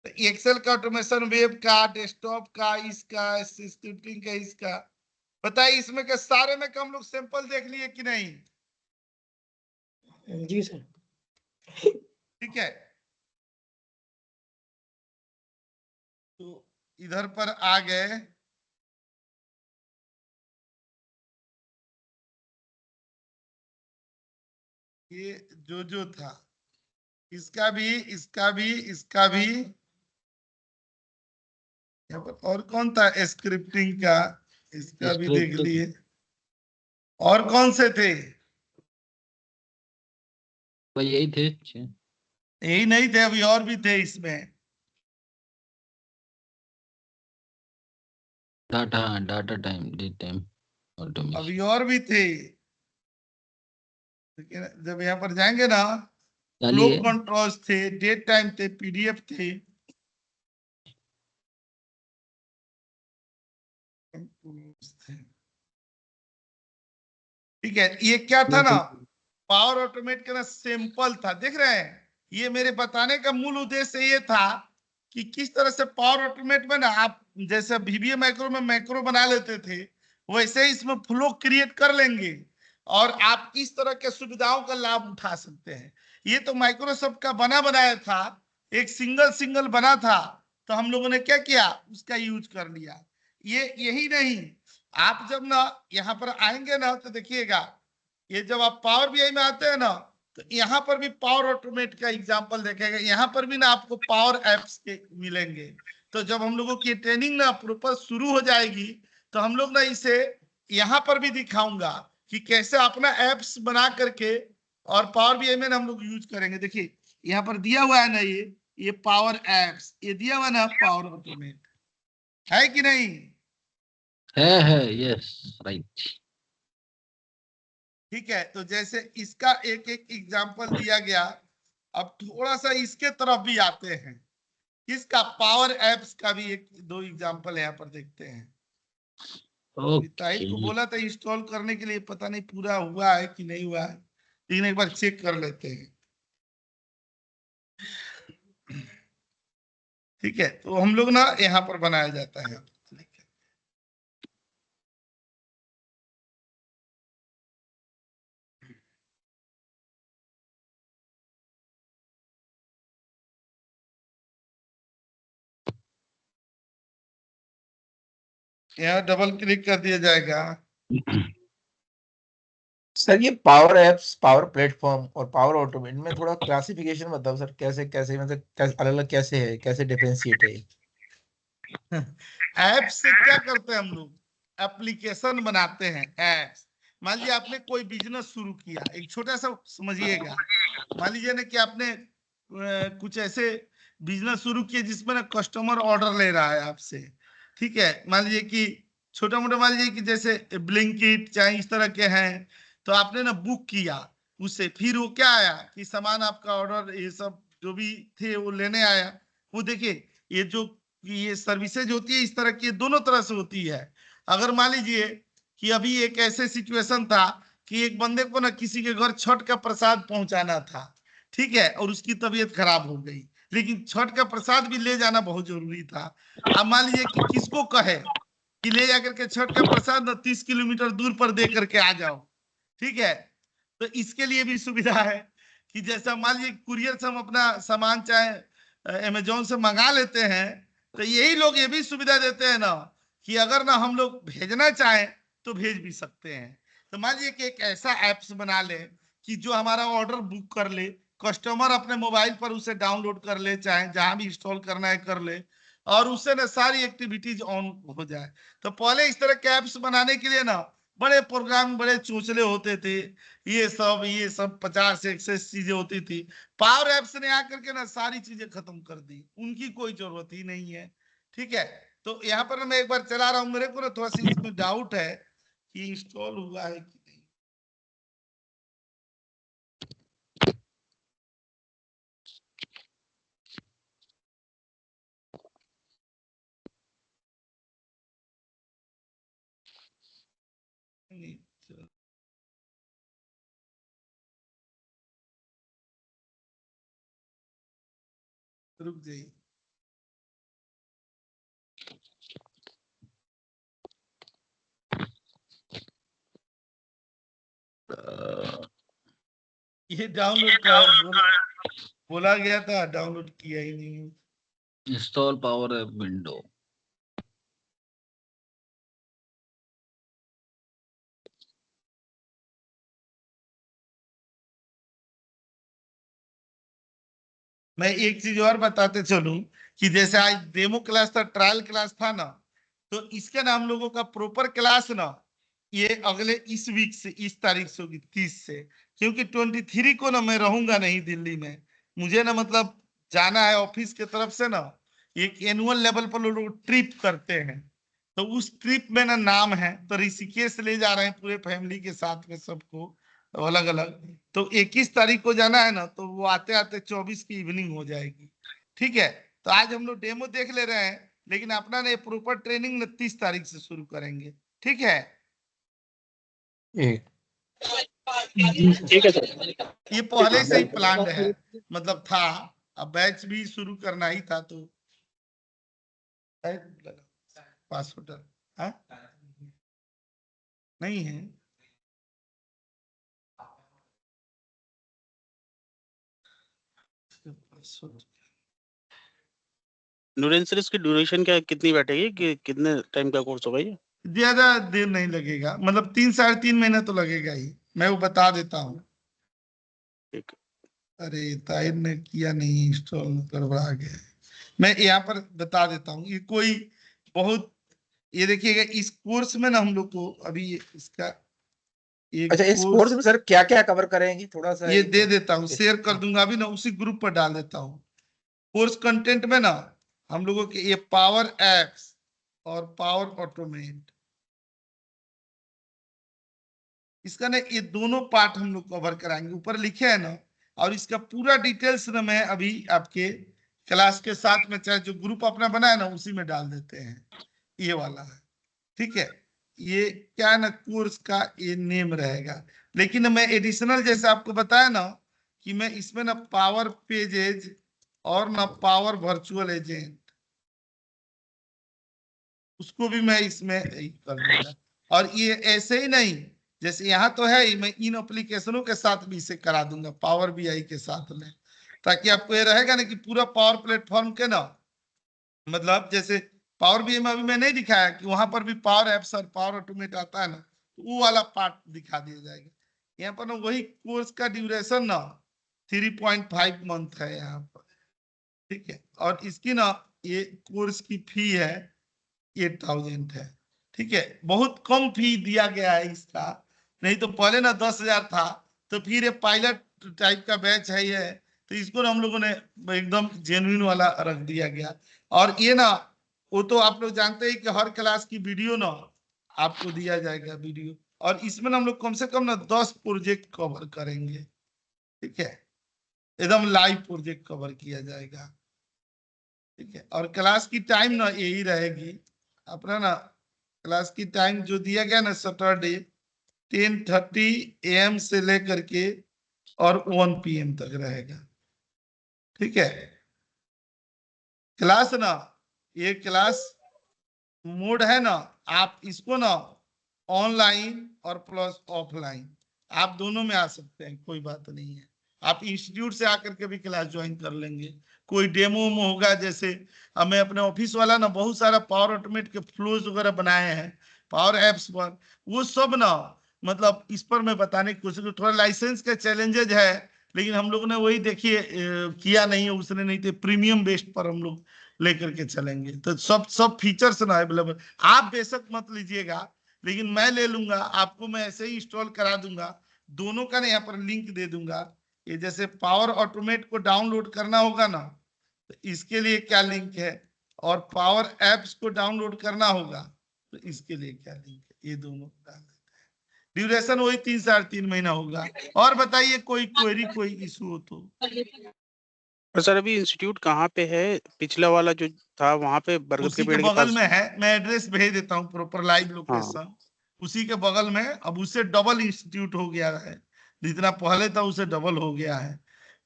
Speaker 1: तो एक्सेल का ऑटोमेशन, वेब का, डेस्कटॉप का, इसका, स्क्रिप्टिंग का, इसका, बताइए इसमें के सारे में हम लोग सैंपल देख लिए कि नहीं?
Speaker 7: जी सर।
Speaker 1: ठीक है, तो इधर पर आ गए। ये जो था, इसका भी, इसका भी, इसका भी। यहाँ पर और कौन था स्क्रिप्टिंग का, इसका भी देख लिए। और कौन से थे?
Speaker 10: यही थे।
Speaker 1: यही नहीं थे, अभी और भी थे इसमें।
Speaker 10: डाटा टाइम, डेट टाइम,
Speaker 1: अभी और भी थे। जब यहाँ पर जाएंगे ना, फ्लो कंट्रोल्स थे, डेट टाइम थे, पीडीएफ थे। ठीक है, ये क्या था ना, पावर ऑटोमेट का ना सैंपल था। देख रहे हैं, ये मेरे बताने का मूल उद्देश्य ये था कि किस तरह से पावर ऑटोमेट में ना, आप जैसे VBA मैक्रो में मैक्रो बना लेते थे, वैसे ही इसमें फ्लो क्रिएट कर लेंगे और आप इस तरह के सुविधाओं का लाभ उठा सकते हैं। ये तो माइक्रोसॉफ्ट का बना बनाया था, एक सिंगल बना था, तो हम लोगों ने क्या किया, उसका यूज कर लिया। ये यही नहीं, आप जब ना यहाँ पर आएंगे ना, तो देखिएगा, ये जब आप पावर BI में आते हैं ना, तो यहाँ पर भी पावर ऑटोमेट का एग्जांपल देखेंगे। यहाँ पर भी ना आपको पावर एप्स के मिलेंगे। तो जब हम लोगों की ट्रेनिंग ना प्रॉपर शुरू हो जाएगी, तो हम लोग ना इसे यहाँ पर भी दिखाऊंगा कि कैसे अपना एप्स बना करके और पावर BI में ना हम लोग यूज करेंगे। देखिए यहाँ पर दिया हुआ है ना, ये पावर एप्स, ये दिया हुआ ना पावर ऑटोमेट, है कि नहीं?
Speaker 10: है, यस, राइट।
Speaker 1: ठीक है, तो जैसे इसका एक एक एग्जांपल दिया गया, अब थोड़ा सा इसके तरफ भी आते हैं। इसका पावर एप्स का भी एक दो एग्जांपल यहाँ पर देखते हैं। ताहिर को बोला था इंस्टॉल करने के लिए, पता नहीं पूरा हुआ है कि नहीं हुआ है, लेकिन एक बार चेक कर लेते हैं। ठीक है, तो हम लोग ना यहाँ पर बनाया जाता है। यहाँ डबल क्लिक कर दिया जाएगा।
Speaker 3: सर ये पावर एप्स, पावर प्लेटफॉर्म और पावर ऑटोमेट में थोड़ा क्लासिफिकेशन बताओ सर, कैसे कैसे मतलब अलग अलग कैसे है, कैसे डिफरेंशिएट है?
Speaker 1: ऐप से क्या करते हैं हम लोग, एप्लीकेशन बनाते हैं। ऐप्स, मान लीजिए आपने कोई बिजनेस शुरू किया, एक छोटा सा समझिएगा, मान लीजिए ना कि आपने कुछ ऐसे बिजनेस शुरू किया जिसमें ना कस्टमर ऑर्डर ले रहा है आपसे। ठीक है, मान लीजिए कि छोटा मोटा, मान लीजिए कि जैसे ब्लिंकिट चाहे इस तरह के हैं, तो आपने ना बुक किया उससे, फिर वो क्या आया कि सामान आपका ऑर्डर, ये सब जो भी थे वो लेने आया। वो देखिए, ये जो ये सर्विसेज होती है इस तरह की, दोनों तरह से होती है। अगर मान लीजिए कि अभी एक ऐसे सिचुएशन था कि एक बंदे को ना किसी के घर छठ का प्रसाद पहुंचाना था, ठीक है, और उसकी तबीयत खराब हो गई, लेकिन छठ का प्रसाद भी ले जाना बहुत जरूरी था। अब मान लीजिए कि किसको कहे कि ले जाकर के छठ का प्रसाद 30 किलोमीटर दूर पर दे करके आ जाओ। ठीक है, तो इसके लिए भी सुविधा है कि जैसा मान लीजिए कुरियर से हम अपना सामान चाहे अमेजोन से मंगा लेते हैं, तो यही लोग ये भी सुविधा देते हैं ना कि अगर ना हम लोग भेजना चाहें तो भेज भी सकते हैं। तो मान लीजिए कि एक ऐसा एप्स बना ले कि जो हमारा ऑर्डर बुक कर ले, कस्टमर अपने मोबाइल पर उसे डाउनलोड कर ले, चाहे जहां भी इंस्टॉल करना है कर ले, और उससे ना सारी एक्टिविटीज ऑन हो जाए। तो पहले इस तरह के ऐप्स बनाने के लिए ना बड़े प्रोग्राम, बड़े चोचले होते थे, ये सब 50 एक्सेस चीजें होती थी। पावर ऐप्स ने आकर के ना सारी चीजें खत्म कर दी, उनकी कोई जरूरत ही नहीं है। ठीक है, तो यहाँ पर मैं एक बार चला रहा हूँ, मेरे को ना थोड़ा सा इसमें डाउट है कि इंस्टॉल हुआ है कि नहीं। नहीं, रुक जाइए। ये डाउनलोड बोला गया था, डाउनलोड किया ही नहीं।
Speaker 10: Install power app window.
Speaker 1: मैं एक चीज और बताते चलूं कि जैसे आज डेमो क्लास था, ट्रायल क्लास था ना, तो इसके ना हम लोगों का प्रॉपर क्लास ना ये अगले इस वीक से, इस तारीख से होगी 30 से, क्योंकि 23 को ना मैं रहूंगा नहीं दिल्ली में। मुझे ना मतलब जाना है ऑफिस की तरफ से ना, एक एनुअल लेवल पर लोग ट्रिप करते हैं, तो उस ट्रिप में ना नाम है, तो ऋषिकेश ले जा रहे हैं पूरे फैमिली के साथ में सबको अलग अलग। तो 21 तारीख को जाना है ना, तो वो आते आते 24 की इवनिंग हो जाएगी। ठीक है, तो आज हम लोग डेमो देख ले रहे हैं, लेकिन अपना ने प्रॉपर ट्रेनिंग 30 तारीख से शुरू करेंगे। ठीक है,
Speaker 8: ठीक है सर।
Speaker 1: ये पहले से ही प्लान है, मतलब था, अब बैच भी शुरू करना ही था, तो पासवर्ड नहीं है।
Speaker 2: नूरेन सर, इसकी ड्यूरेशन क्या कितनी बैठेगी, कि कितने टाइम का कोर्स होगा ये?
Speaker 1: ज्यादा देर नहीं लगेगा, मतलब 3-3.5 महीने तो लगेगा ही, मैं वो बता देता हूँ।
Speaker 2: ठीक।
Speaker 1: अरे ताहिर ने किया नहीं इंस्टॉल, गड़बड़ा गया। मैं यहाँ पर बता देता हूँ, ये कोई बहुत, ये देखिएगा इस कोर्स में ना हम लोग को अभी इसका एक
Speaker 3: अच्छा, इस कोर्स में सर क्या क्या कवर करेंगे, थोड़ा सा
Speaker 1: ये दे देता हूँ, शेयर कर दूंगा अभी ना, उसी ग्रुप पर डाल देता हूँ। कोर्स कंटेंट में ना हम लोगों के ये पावर एप्स और पावर ऑटोमेट, इसका ना ये दोनों पार्ट हम लोग कवर कराएंगे, ऊपर लिखे है ना, और इसका पूरा डिटेल्स ना मैं अभी आपके क्लास के साथ में, चाहे जो ग्रुप अपना बनाया ना उसी में डाल देते हैं, ये वाला है। ठीक है, ये क्या ना कोर्स का ये नेम रहेगा, लेकिन मैं एडिशनल जैसे आपको बताया ना कि मैं इसमें ना पावर पेजेज और ना पावर वर्चुअल एजेंट, उसको भी मैं इसमें कर दूंगा। और ये ऐसे ही नहीं, जैसे यहाँ तो है ही, मैं इन एप्लीकेशनों के साथ भी इसे करा दूंगा, पावर बीआई के साथ में, ताकि आपको ये रहेगा ना कि पूरा पावर प्लेटफॉर्म के ना, मतलब जैसे पावर बीआई में अभी मैं नहीं दिखाया कि वहां पर भी पावर एप्स और पावर ऑटोमेट आता है ना, तो वो वाला पार्ट दिखा दिया जाएगा। यहाँ पर ना वही कोर्स का ड्यूरेशन ना 3.5 मंथ है यहाँ पर। ठीक है, और इसकी ना ये कोर्स की फी है 8,000 है। ठीक है, बहुत कम फी दिया गया है इसका, नहीं तो पहले ना 10,000 था, तो फिर ये पायलट टाइप का बैच है ये, तो इसको ना हम लोगों ने एकदम जेन्युइन वाला रख दिया गया। और ये ना वो तो आप लोग जानते हैं कि हर क्लास की वीडियो ना आपको दिया जाएगा वीडियो, और इसमें ना हम लोग कम से कम ना 10 प्रोजेक्ट कवर करेंगे। ठीक है, एकदम लाइव प्रोजेक्ट कवर किया जाएगा। ठीक है, और क्लास की टाइम ना यही रहेगी अपना ना, क्लास की टाइम जो दिया गया ना सैटरडे 10:30 AM से लेकर के और 1 PM तक रहेगा। ठीक है, क्लास ना ये क्लास मोड है ना, आप इसको ना ऑनलाइन और प्लस ऑफलाइन आप दोनों में आ सकते हैं, कोई बात नहीं है। आप इंस्टीट्यूट से आकर के भी क्लास ज्वाइन कर लेंगे, कोई डेमो होगा, जैसे अब मैं अपने ऑफिस वाला ना बहुत सारा पावर ऑटोमेट के फ्लोज वगैरह बनाए हैं पावर एप्स पर, वो सब ना मतलब इस पर मैं बताने की कोशिश, थोड़ा लाइसेंस के चैलेंजेज है, लेकिन हम लोग ने वही देखिए किया नहीं है, उसने नहीं थे प्रीमियम बेस्ड पर हम लोग लेकर के चलेंगे। तो सब फीचर्स ना अवेलेबल, आप बेशक मत लीजिएगा, लेकिन मैं ले लूंगा, आपको मैं ऐसे ही इंस्टॉल करा दूंगा। दोनों का ना यहाँ पर लिंक दे दूंगा। ये जैसे पावर ऑटोमेट को डाउनलोड करना होगा ना, तो इसके लिए क्या लिंक है, और पावर एप्स को डाउनलोड करना होगा तो इसके लिए क्या लिंक है, ये दोनों डाल देते हैं। ड्यूरेशन वही 3-3.5 महीना होगा। और बताइए कोई क्वेरी, कोई इशू हो तो।
Speaker 2: और सर अभी इंस्टीट्यूट कहाँ पे है? पिछला वाला जो था वहां पे बरगद
Speaker 1: उसी
Speaker 2: के
Speaker 1: के
Speaker 2: पेड़ के
Speaker 1: बगल
Speaker 2: पास।
Speaker 1: में है, मैं एड्रेस भेज देता हूँ, प्रॉपर लाइव लोकेशन उसी के बगल में। अब उससे डबल इंस्टीट्यूट हो गया है, जितना पहले था उससे डबल हो गया है।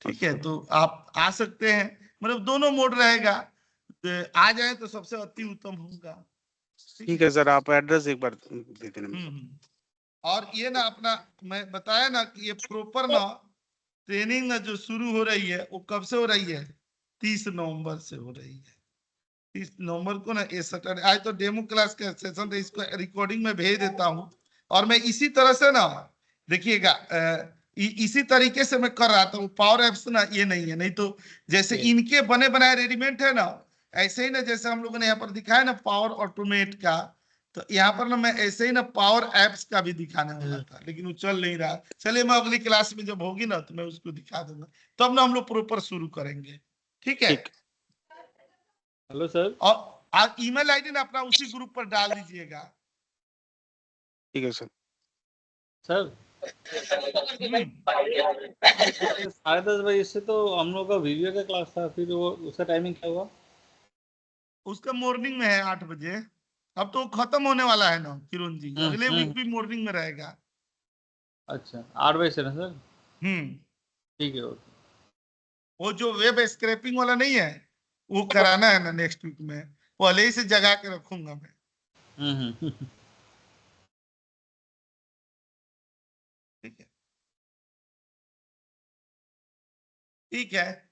Speaker 1: ठीक है, तो आप आ सकते हैं, मतलब दोनों मोड रहेगा। तो आ जाए तो सबसे अति उत्तम होगा।
Speaker 2: ठीक है सर, आप एड्रेस एक बार दे देना।
Speaker 1: और ये ना अपना मैं बताया ना कि ये प्रॉपर ना ट्रेनिंग ना जो शुरू हो रही है वो कब से हो रही है, 30 नवंबर से हो रही है। 30 नवंबर को ना ये सैटरडे, आज तो डेमो क्लास का सेशन था, इसको रिकॉर्डिंग में भेज देता हूँ। और मैं इसी तरह से ना देखिएगा इसी तरीके से मैं कर रहा था। पावर एप्स ना ये नहीं है, नहीं तो जैसे इनके बने बनाए रेडीमेड है ना, ऐसे ही ना जैसे हम लोगों ने यहाँ पर दिखाया ना पावर ऑटोमेट का, तो यहाँ पर ना मैं ऐसे ही ना पावर एप्स का भी दिखाने वाला था, लेकिन वो चल नहीं रहा। चलिए मैं अगली क्लास में जब होगी ना तो मैं उसको दिखा दूंगा, तब ना हम लोग प्रॉपर शुरू करेंगे। ठीक है।
Speaker 9: Hello sir.
Speaker 1: और आप ईमेल आईडी ना अपना उसी ग्रुप पर डाल दीजिएगा।
Speaker 2: ठीक है सर।
Speaker 9: सर 10:30 बजे से तो हम लोग का वीडियो का क्लास था, फिर वो उसका टाइमिंग क्या हुआ?
Speaker 1: उसका मॉर्निंग में है 8 बजे। अब तो खत्म होने वाला है ना किरण जी, अगले वीक भी मॉर्निंग में रहेगा।
Speaker 9: अच्छा 8 बजे से ना सर? ठीक है, ओके।
Speaker 1: वो जो वेब स्क्रैपिंग वाला नहीं है वो कराना है ना नेक्स्ट वीक में, पहले ही से जगा के रखूंगा मैं। ठीक है, ठीक है।